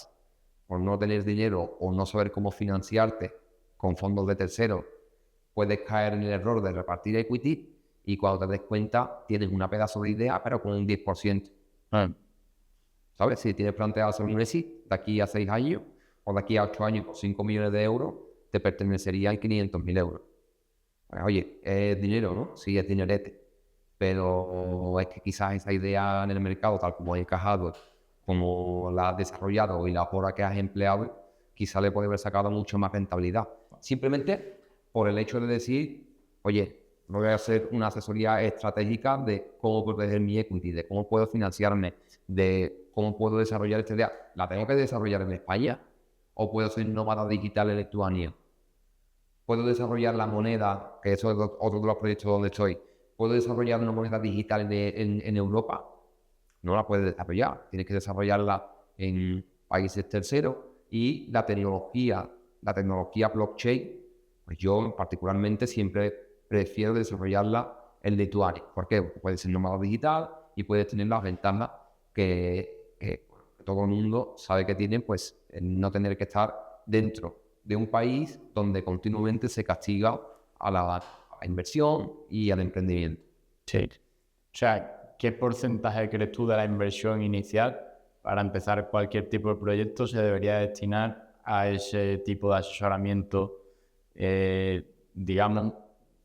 por no tener dinero o no saber cómo financiarte con fondos de terceros. Puedes caer en el error de repartir equity y cuando te des cuenta tienes una pedazo de idea pero con un 10%. ¿Sabes? Si tienes planteado hacer un exit de aquí a 6 años o de aquí a 8 años por 5 millones de euros, te pertenecerían 500.000 euros. Oye, es dinero, ¿no? Sí, es dinerete. Pero es que quizás esa idea en el mercado, tal como has encajado, como la has desarrollado y las horas que has empleado, quizás le puede haber sacado mucho más rentabilidad. Simplemente por el hecho de decir, oye, no voy a hacer una asesoría estratégica de cómo proteger mi equity, de cómo puedo financiarme, de cómo puedo desarrollar esta idea. ¿La tengo que desarrollar en España o puedo ser nómada digital en Lituania? ¿Puedo desarrollar la moneda, que eso es otro de los proyectos donde estoy? ¿Puedo desarrollar una moneda digital en Europa? No la puedes desarrollar. Tienes que desarrollarla en países terceros. Y la tecnología blockchain, pues yo particularmente siempre prefiero desarrollarla en Lituania. ¿Por qué? Porque puede ser nómada digital y puedes tener las ventajas que todo el mundo sabe que tienen, pues no tener que estar dentro de un país donde continuamente se castiga a la inversión y al emprendimiento. Sí. O sea, ¿qué porcentaje crees tú de la inversión inicial para empezar cualquier tipo de proyecto se debería destinar a ese tipo de asesoramiento, digamos,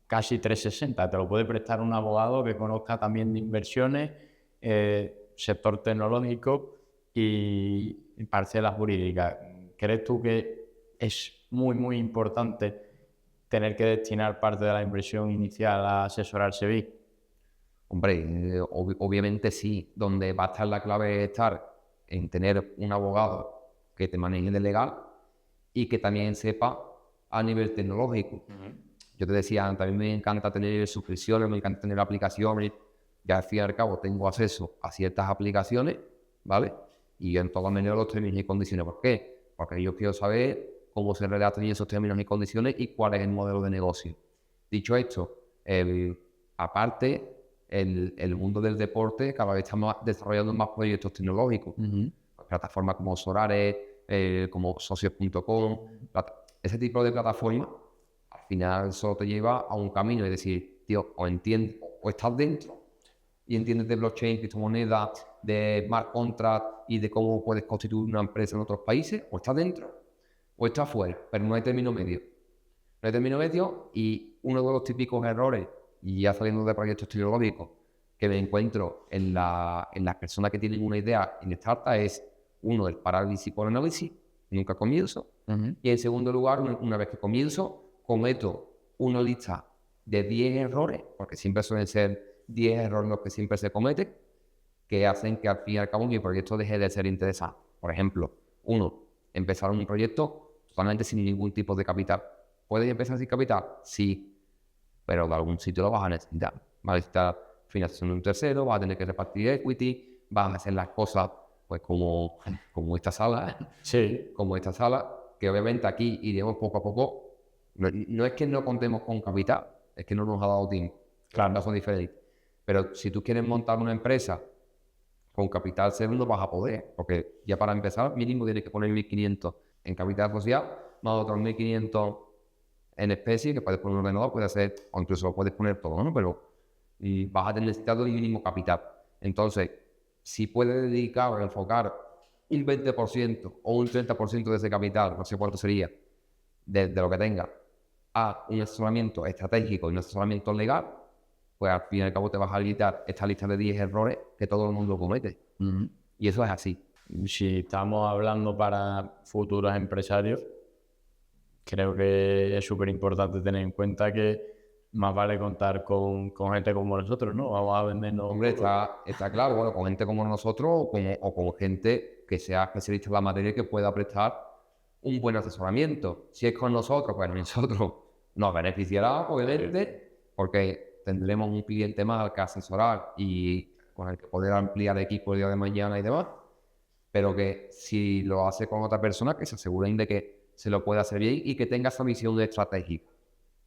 casi 360? Te lo puede prestar un abogado que conozca también de inversiones, sector tecnológico y parcelas jurídicas. ¿Crees tú que es muy importante tener que destinar parte de la inversión inicial a asesorarse bien? Hombre, obviamente sí. Donde va a estar la clave es estar en tener un abogado que te maneje de legal y que también sepa a nivel tecnológico. Yo te decía, también me encanta tener suscripciones, me encanta tener aplicaciones. Ya al fin y al cabo tengo acceso a ciertas aplicaciones, ¿vale? Y yo en todo menos los términos y condiciones. ¿Por qué? Porque yo quiero saber cómo se redactan esos términos y condiciones y cuál es el modelo de negocio. Dicho esto, aparte, el mundo del deporte cada vez estamos desarrollando más proyectos tecnológicos. Plataformas como Solares, como socios.com, ese tipo de plataformas, al final solo te lleva a un camino, es decir, tío, o entiendes, o estás dentro y entiendes de blockchain, criptomonedas, de smart contract y de cómo puedes constituir una empresa en otros países, o estás dentro o estás fuera, pero no hay término medio. No hay término medio, y uno de los típicos errores, y ya saliendo de proyectos tecnológicos, que me encuentro en las personas que tienen una idea en startup es, uno, el parálisis por análisis, nunca comienzo, y en segundo lugar, una vez que comienzo, cometo una lista de 10 errores, porque siempre suelen ser 10 errores los que siempre se cometen, que hacen que al fin y al cabo mi proyecto deje de ser interesante. Por ejemplo, uno, empezar un proyecto totalmente sin ningún tipo de capital. ¿Puedes empezar sin capital? Sí, pero de algún sitio lo vas a necesitar. Vas a necesitar financiación de un tercero, vas a tener que repartir equity, vas a hacer las cosas pues como esta sala, Sí. como esta sala, que obviamente aquí iremos poco a poco. No es que no contemos con capital, es que no nos ha dado tiempo. Claro. Son diferentes. Pero si tú quieres montar una empresa con capital cero, no vas a poder, porque ya para empezar mínimo tienes que poner 1.500 en capital social, más otros 1.500 en especie, que puedes poner un ordenador, puede hacer, o incluso lo puedes poner todo, ¿no? Pero y vas a necesitar el mínimo capital. Entonces, si puedes dedicar o enfocar un 20% o un 30% de ese capital, no sé cuánto sería, de lo que tenga, a un asesoramiento estratégico y un asesoramiento legal, pues al fin y al cabo te vas a evitar esta lista de 10 errores que todo el mundo comete. Y eso es así. Si estamos hablando para futuros empresarios, creo que es súper importante tener en cuenta que más vale contar con gente como nosotros, ¿no? Vamos a vendernos. Hombre, está claro, bueno, con gente como nosotros o con gente que sea especialista en la materia y que pueda prestar un buen asesoramiento. Si es con nosotros, pues nosotros nos beneficiará, obviamente, porque tendremos un cliente más al que asesorar y con el que poder ampliar el equipo el día de mañana y demás. Pero que si lo hace con otra persona, que se aseguren de que se lo pueda hacer bien y que tenga esa visión estratégica.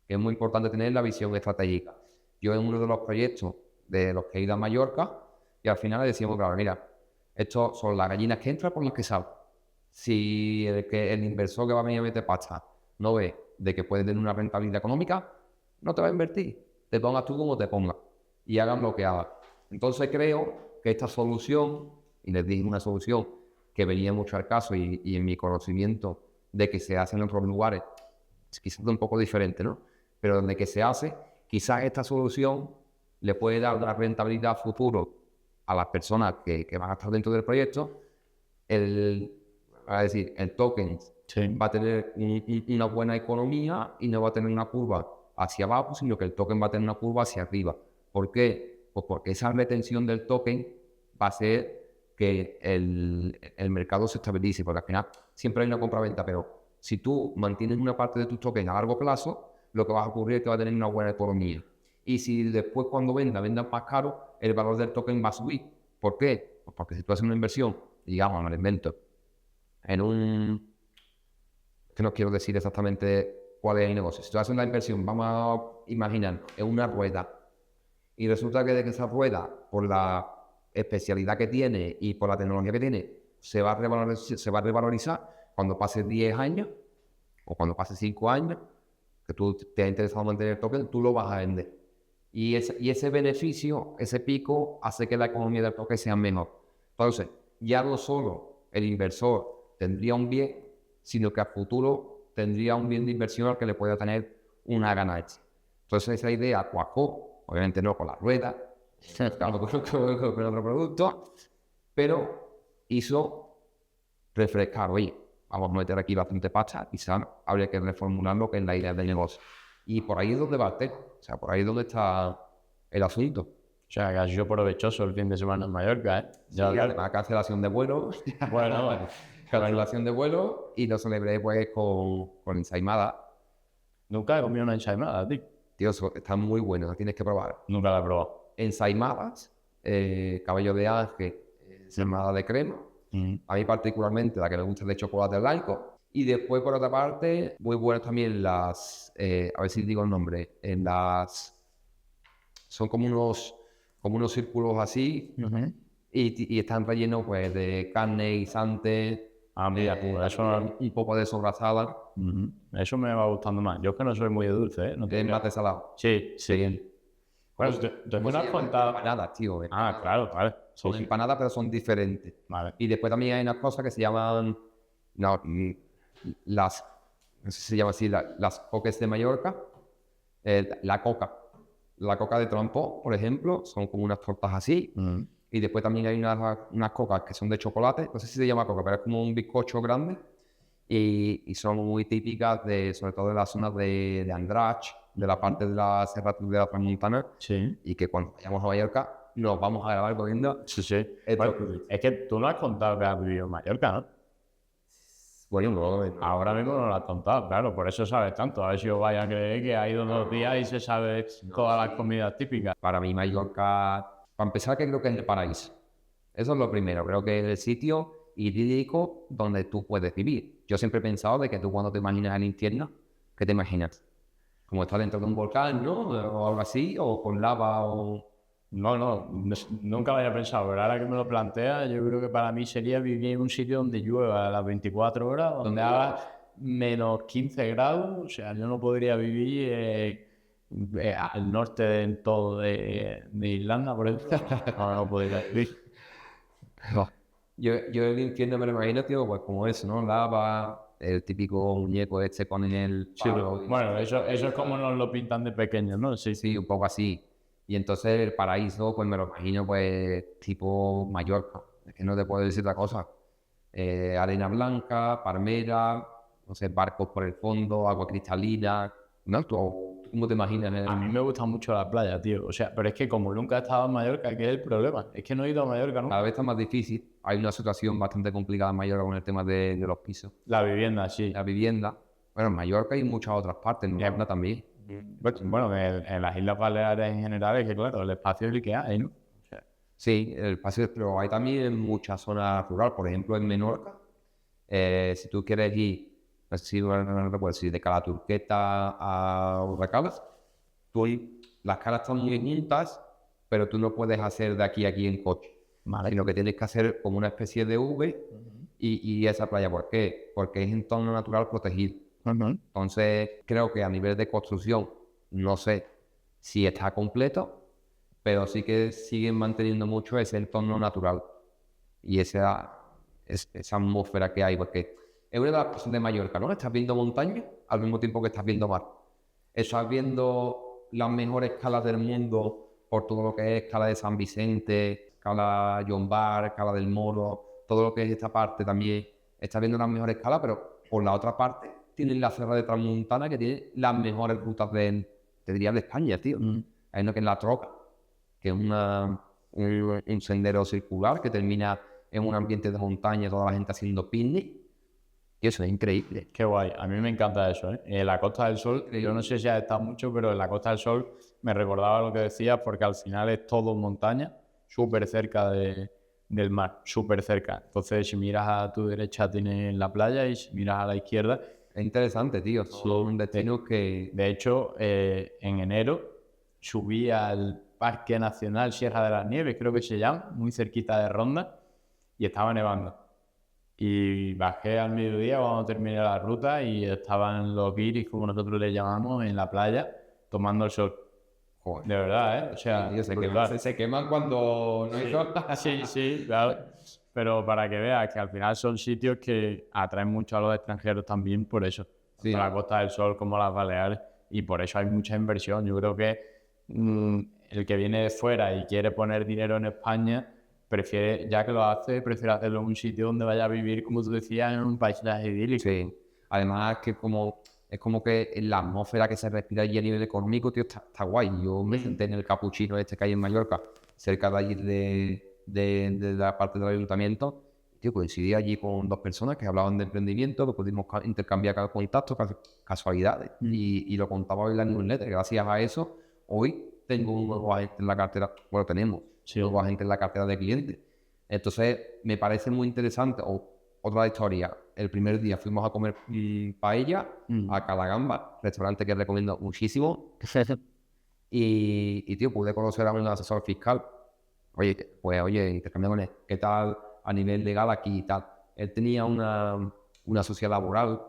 Que es muy importante tener la visión estratégica. Yo en uno de los proyectos de los que he ido a Mallorca, y al final le decíamos, claro, mira, estos son las gallinas que entran por las que salen. Si el inversor que va a venir a meter pasta no ve de que puede tener una rentabilidad económica, no te va a invertir. Te pongas tú como te pongas y hagan lo que hagan. Entonces creo que esta solución, y les dije una solución que venía mucho al caso y en mi conocimiento de que se hace en otros lugares, quizás un poco diferente, ¿no? Pero donde que se hace, quizás esta solución le puede dar una rentabilidad a futuro a las personas que van a estar dentro del proyecto. El token va a tener una buena economía y no va a tener una curva hacia abajo, sino que el token va a tener una curva hacia arriba. ¿Por qué? Pues porque esa retención del token va a hacer que el mercado se estabilice, porque al final siempre hay una compra-venta, pero si tú mantienes una parte de tu token a largo plazo, lo que va a ocurrir es que va a tener una buena economía. Y si después cuando vendas más caro, el valor del token va a subir. ¿Por qué? Pues porque si tú haces una inversión, digamos, me lo invento, que no quiero decir exactamente cuál es el negocio. Si tú haces una inversión, vamos a imaginar, en una rueda, y resulta que de que esa rueda, por la especialidad que tiene y por la tecnología que tiene, se va a revalorizar cuando pase 10 años o cuando pase 5 años, que tú te has interesado mantener el token, tú lo vas a vender. Y ese beneficio, ese pico, hace que la economía del token sea mejor. Entonces, ya no solo el inversor tendría un bien, sino que a futuro tendría un bien de inversión al que le pueda tener una ganancia. Entonces, esa idea cuajó, obviamente no con la rueda, con otro producto, pero hizo refrescar, oye, vamos a meter aquí bastante pasta, quizás habría que reformular lo que es la idea del negocio. Y por ahí es donde va el o sea, por ahí es donde está el asunto. O sea, que ha sido provechoso el fin de semana en Mallorca, ¿eh? Ya, sí, además cancelación de vuelo. Bueno. Cancelación de vuelo y lo celebré pues con ensaimada. Nunca he comido una ensaimada, tío. Tío, están muy buenas, las tienes que probar. Nunca la he probado. Ensaimadas, cabello de ángel, ensaimada de crema. A mí particularmente la que me gusta es de chocolate blanco. Y después, por otra parte, muy buenas también las, a ver si digo el nombre, son como como unos círculos así, y están rellenos pues de carne, guisante, Mira, eso, un poco de sobrasada, eso me va gustando más. Yo es que no soy muy de dulce, ¿eh? No es más de salado. Sí, sí. Bueno, tú me has contado... Empanadas, tío. Claro, vale. Sí, Son empanadas, pero son diferentes. Vale. Y después también hay unas cosas que se llaman, no sé si se llama así, las coques de Mallorca, la coca de trompo, por ejemplo, son como unas tortas así. Y después también hay unas cocas que son de chocolate, no sé si se llama coca, pero es como un bizcocho grande. Y son muy típicas, sobre todo de la zona de Andratx, de la parte de la Serrat de la Tramuntana. Sí. Y que cuando vayamos a Mallorca nos vamos a grabar comiendo. Sí. Bueno, es que tú no has contado que has vivido en Mallorca, ¿no? Bueno, no. Ahora mismo no lo has contado, claro, por eso sabes tanto. A ver si os vais a creer que ha ido 2 días y se sabe todas las comidas típicas. Para mí Mallorca, para empezar, que creo que es el paraíso. Eso es lo primero, creo que es el sitio idílico donde tú puedes vivir. Yo siempre he pensado de que tú cuando te imaginas el infierno, ¿qué te imaginas? Como estar dentro de un volcán, ¿no? O algo así, o con lava, o... No, nunca lo había pensado, pero ahora que me lo planteas, yo creo que para mí sería vivir en un sitio donde llueva a las 24 horas, donde haga menos 15 grados, o sea, yo no podría vivir al norte del todo de Irlanda, por ejemplo, no podría vivir. Yo el infierno me lo imagino, tío, pues como eso, ¿no? Lava, el típico muñeco este con el palo. Sí, bueno, eso es como nos lo pintan de pequeños, ¿no? Sí, un poco así. Y entonces el paraíso, pues me lo imagino, pues tipo Mallorca. Es que no te puedo decir otra cosa. Arena blanca, palmera, no sé, barcos por el fondo, agua cristalina. ¿No? ¿Tú cómo te imaginas? A mí me gusta mucho la playa, tío. O sea, pero es que como nunca he estado en Mallorca, ¿qué es el problema? Es que no he ido a Mallorca nunca. Cada vez está más difícil. Hay una situación bastante complicada en Mallorca con el tema de los pisos. La vivienda, sí. La vivienda. Bueno, en Mallorca y en muchas otras partes, en Irlanda también. Bueno, en las Islas Baleares en general es que, claro, el espacio es el que hay, ¿no? O sea, sí, el espacio, pero hay también muchas zonas rurales. Por ejemplo, en Menorca, si tú quieres ir, no sé si recuerdo, si de Calaturqueta a Urracalas, las calas están muy juntas, pero tú no puedes hacer de aquí a aquí en coche, sino que tienes que hacer como una especie de V y esa playa. ¿Por qué? Porque es entorno natural protegido. Entonces, creo que a nivel de construcción, no sé si está completo, pero sí que siguen manteniendo mucho ese entorno natural y esa atmósfera que hay, porque es una de las cosas de Mallorca, ¿no? Estás viendo montaña al mismo tiempo que estás viendo mar. Estás viendo las mejores calas del mundo por todo lo que es Cala de San Vicente, Cala John Bar, Cala del Moro, todo lo que es esta parte también. Estás viendo las mejores calas, pero por la otra parte tienen la Serra de Tramuntana, que tiene las mejores rutas te diría, de España, tío. Hay una que es la Troca, que es un sendero circular que termina en un ambiente de montaña, toda la gente haciendo picnic. Y eso es increíble. Qué guay, a mí me encanta eso, ¿eh? En la Costa del Sol, yo no sé si has estado mucho, pero en la Costa del Sol me recordaba lo que decías, porque al final es todo montaña, súper cerca del mar, súper cerca. Entonces, si miras a tu derecha tienes la playa y si miras a la izquierda... Es interesante, tío. Son un destino que... De hecho, en enero subí al Parque Nacional Sierra de las Nieves, creo que se llama, muy cerquita de Ronda, y estaba nevando. Y bajé al mediodía cuando terminé la ruta y estaban los guiris, como nosotros les llamamos, en la playa, tomando el sol. Joder. De verdad, ¿eh? O sea, se queman cuando no hay sol. Sí, claro. Pero para que veas que al final son sitios que atraen mucho a los extranjeros también por eso. Sí. Tanto la Costa del Sol como las Baleares. Y por eso hay mucha inversión. Yo creo que el que viene de fuera y quiere poner dinero en España, prefiere, ya que lo hace, prefiere hacerlo en un sitio donde vaya a vivir, como tú decías, en un paisaje idílico. Sí. Además que es como que la atmósfera que se respira allí a nivel económico, tío, está guay. Yo me senté en el Capuchino este que hay en Mallorca, cerca de allí de la parte del ayuntamiento. Tío, coincidí allí con 2 personas que hablaban de emprendimiento, que pudimos intercambiar contactos, casualidades, y lo contaba hoy en la newsletter. Gracias a eso, hoy tengo un nuevo agente en la cartera, bueno, tenemos un nuevo agente en la cartera de clientes. Entonces, me parece muy interesante. Otra historia, el primer día fuimos a comer paella a Calagamba, restaurante que recomiendo muchísimo. Y tío, pude conocer a un asesor fiscal. Oye, pues oye, intercambié con él. ¿Qué tal a nivel legal aquí y tal? Él tenía una sociedad laboral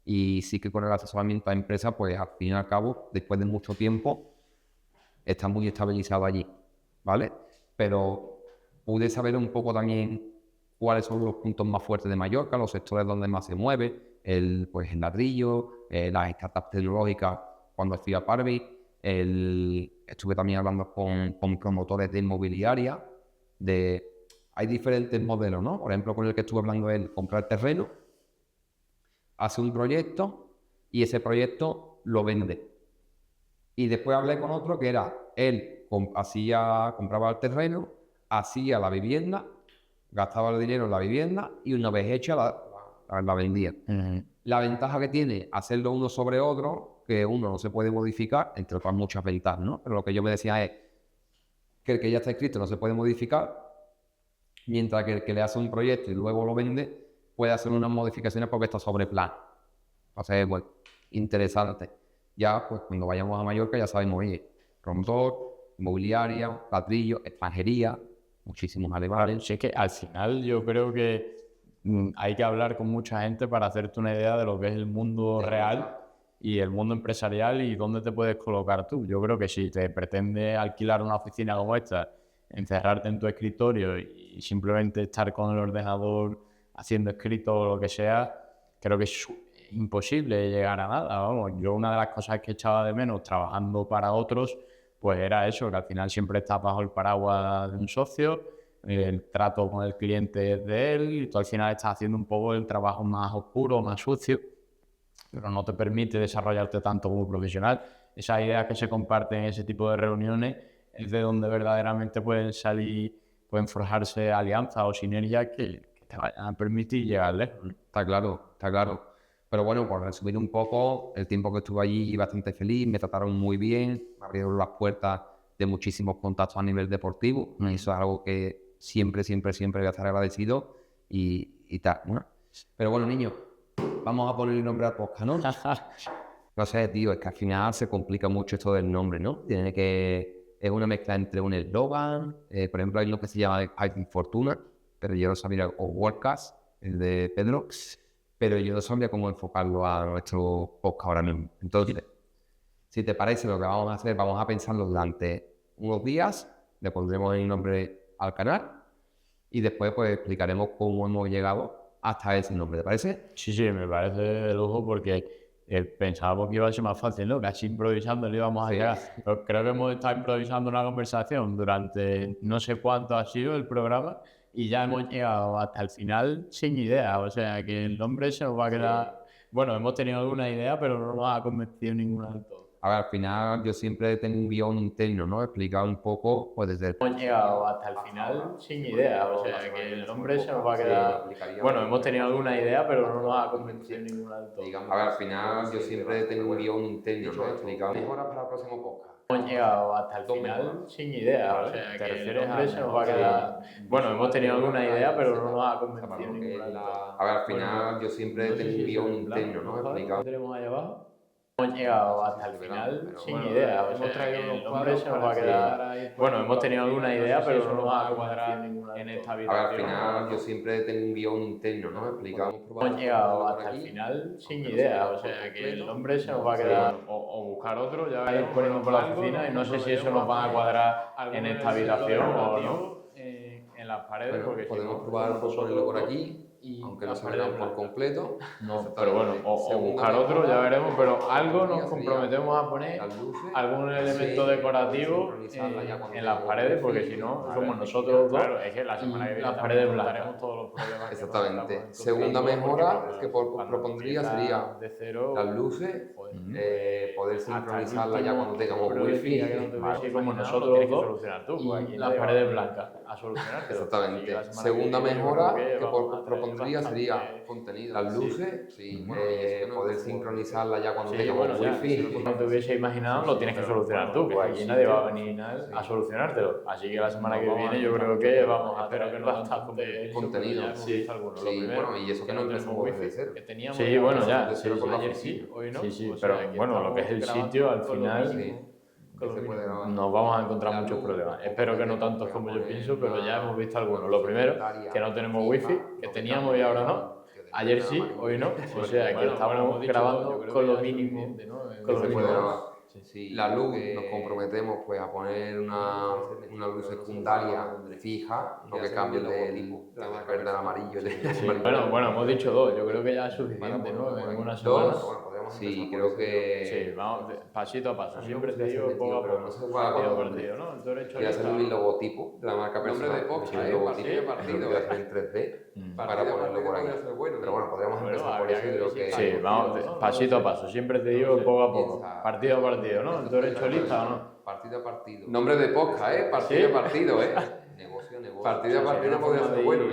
y sí que con el asesoramiento a empresas, pues al fin y al cabo, después de mucho tiempo, está muy estabilizado allí, ¿vale? Pero pude saber un poco también cuáles son los puntos más fuertes de Mallorca, los sectores donde más se mueve, pues el ladrillo, las startups tecnológicas cuando estoy a Parvis, estuve también hablando con promotores de inmobiliaria, hay diferentes modelos, ¿no? Por ejemplo, con el que estuve hablando es comprar terreno, hace un proyecto y ese proyecto lo vende. Y después hablé con otro que era, él compraba el terreno, hacía la vivienda, gastaba el dinero en la vivienda y una vez hecha la vendía. La ventaja que tiene hacerlo uno sobre otro, que uno no se puede modificar, entre otras muchas ventajas, ¿no? Pero lo que yo me decía es que el que ya está escrito no se puede modificar, mientras que el que le hace un proyecto y luego lo vende, puede hacer unas modificaciones porque está sobre plan. Entonces, bueno, interesante. Ya, pues cuando vayamos a Mallorca ya sabemos, oye, promotor, inmobiliaria, ladrillo, extranjería, muchísimos alemanes. Sí, es que al final yo creo que hay que hablar con mucha gente para hacerte una idea de lo que es el mundo real y el mundo empresarial y dónde te puedes colocar tú. Yo creo que si te pretendes alquilar una oficina como esta, encerrarte en tu escritorio y simplemente estar con el ordenador haciendo escrito o lo que sea, creo que es imposible llegar a nada. Vamos, yo una de las cosas que echaba de menos trabajando para otros, pues era eso, que al final siempre estás bajo el paraguas de un socio, el trato con el cliente es de él y tú al final estás haciendo un poco el trabajo más oscuro, más sucio, pero no te permite desarrollarte tanto como profesional. Esas ideas que se comparten en ese tipo de reuniones es de donde verdaderamente pueden salir, pueden forjarse alianzas o sinergias que te vayan a permitir llegar lejos. Está claro, está claro. Pero bueno, por resumir un poco, el tiempo que estuve allí bastante feliz, me trataron muy bien, me abrieron las puertas de muchísimos contactos a nivel deportivo, y eso es algo que siempre voy a estar agradecido y tal, ¿no? Pero bueno, niños, vamos a poner el nombre al podcast, ¿no? No sé, tío, es que al final se complica mucho esto del nombre, ¿no? Es una mezcla entre un eslogan, por ejemplo, hay uno que se llama High Fortuna, pero yo no sabía, o Worldcast, el de Pedro, pero yo no sabía cómo enfocarlo a nuestro podcast ahora mismo. Entonces, si te parece, lo que vamos a hacer, vamos a pensarlo durante unos días, le pondremos el nombre al canal y después pues explicaremos cómo hemos llegado hasta ese nombre, ¿te parece? Sí, me parece de lujo porque pensábamos que iba a ser más fácil, ¿no? Casi improvisando le íbamos a llegar. Pero creo que hemos estado improvisando una conversación durante no sé cuánto ha sido el programa y ya hemos llegado hasta el final sin idea. O sea, que el nombre se nos va a quedar... Bueno, hemos tenido alguna idea, pero no nos ha convencido ninguna del todo. A ver, al final yo siempre tengo un guión interno, ¿no? Explicar un poco, pues desde... Hemos llegado hasta el final sin idea, o sea que el nombre se nos va a quedar... Bueno, hemos tenido alguna idea, pero no nos ha convencido ninguna del todo. A ver, al final yo siempre tengo un guión interno, ¿no? Explicar mejoras para el próximo podcast. Hemos llegado hasta el final sin idea, o sea que el nombre se nos va a quedar... Bueno, hemos tenido alguna idea, pero no nos ha convencido ninguna del todo. A ver, al final yo siempre tengo un guión interno, ¿no? Explicar... ¿Qué tenemos ahí abajo? Hemos llegado hasta el final sin idea, o sea que el nombre se nos va a quedar... Bueno, hemos tenido alguna idea, pero no nos ha convencido ninguna en esta habitación. A ver, al final yo siempre tengo un guión interno, ¿no? Explicar... Hemos llegado hasta el final sin idea, o sea que el nombre se nos va a quedar... O buscar otro, ya ir poniendo por la oficina y no sé si eso nos va a cuadrar en esta habitación o no. En las paredes, bueno, porque podemos probar ponerlo por aquí. Aunque no se vean por completo. No, pero bueno, o buscar otro, ya veremos, pero algo nos comprometemos a poner, algún elemento decorativo en las paredes, porque si no, somos nosotros dos. Claro, es que la semana que viene las paredes blancas. Todos los problemas. Exactamente. Segunda mejora que propondría sería las luces, poder sincronizarla ya cuando tengamos wifi. Así como nosotros dos, y las paredes blancas, a solucionar. Exactamente. Segunda mejora que propondría sería contenido, las luces, poder sincronizarla ya cuando tengamos wifi. No te hubiese imaginado, lo tienes que solucionar tú, pues aquí nadie va a venir a solucionártelo. Así que la semana que viene yo creo que vamos a tener bastante contenido. Sí, bueno, y eso que no empezamos desde cero. Sí, bueno, ya. Ayer sí, hoy no. Sí, pero bueno, lo que es el sitio al final... nos vamos a encontrar muchos problemas. Espero que no tantos como yo pienso, pero ya hemos visto algunos. Lo primero, que no tenemos wifi, que teníamos y ahora no. Ayer sí, hoy no. O sea, que estamos grabando con lo mínimo. Sí, la luz, nos comprometemos pues a poner una luz secundaria fija, no que cambie del verde al amarillo. Sí, bueno, hemos dicho dos, yo creo que ya es suficiente, ¿no? En una semana. Sí, creo que... Sí, vamos pasito a paso, siempre te digo poco a poco, partido a partido, ¿no? Tú eres voy a hacer un logotipo de la marca personal. Nombre de podcast, el logotipo, partido a partido, voy a hacer en 3D para ponerlo por ahí. Pero bueno, podríamos empezar por eso y creo que... Sí, vamos, pasito a paso, siempre te digo poco a poco, partido a partido, ¿no? ¿Tú eres cholista o no? Partido a partido. Nombre de podcast, partido a partido, Negocio. Partido a partido podría ser bueno,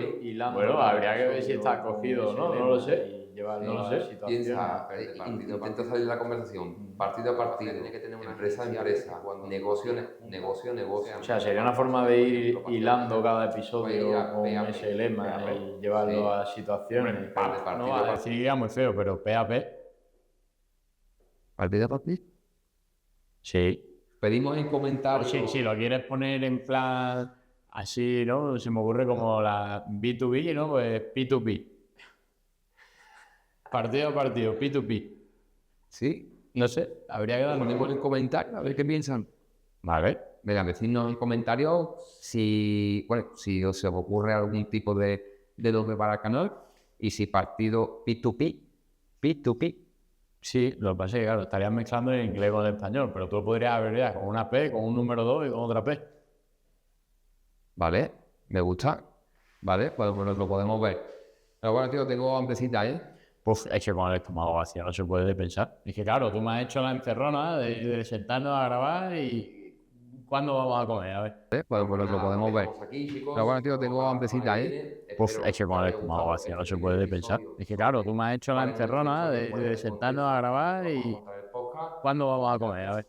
Bueno, habría que ver si está acogido o no, no lo sé. No lo sé. Piensa, intenta salir de la conversación. Partido a partido, empresa a empresa, negocio. O sea, sería una forma de ir hilando cada episodio con ese lema y llevarlo a situaciones. No va a decir que era muy feo, pero PAP. ¿Partido a partido? Sí. Pedimos en comentarios. Si lo quieres poner en plan así, ¿no? Se me ocurre como la B2B, ¿no? Pues P2P. Partido a partido, P2P. Sí. No sé, habría que darle. Ponemos en comentarios a ver qué piensan. Vale. Venga, decidnos en comentarios si os ocurre algún tipo de nombre para el canal y si partido P2P. P2P. Sí, lo que pasa es que, claro, estarías mezclando el inglés con el español, pero tú podrías abreviar con una P, con un número 2 y con otra P. Vale, me gusta. Vale, pues lo podemos ver. Pero bueno, tío, tengo hambrecita, Pues es que con el estómago vacío no se puede pensar. Es que claro, tú me has hecho la encerrona de sentarnos a grabar y ¿cuándo vamos a comer? A ver. Pues lo podemos ver. Pero bueno, tío, tengo hambrecita, Pues es que con el estómago vacío no se puede pensar. Es que claro, tú me has hecho la encerrona de sentarnos a grabar y ¿cuándo vamos a comer? A ver.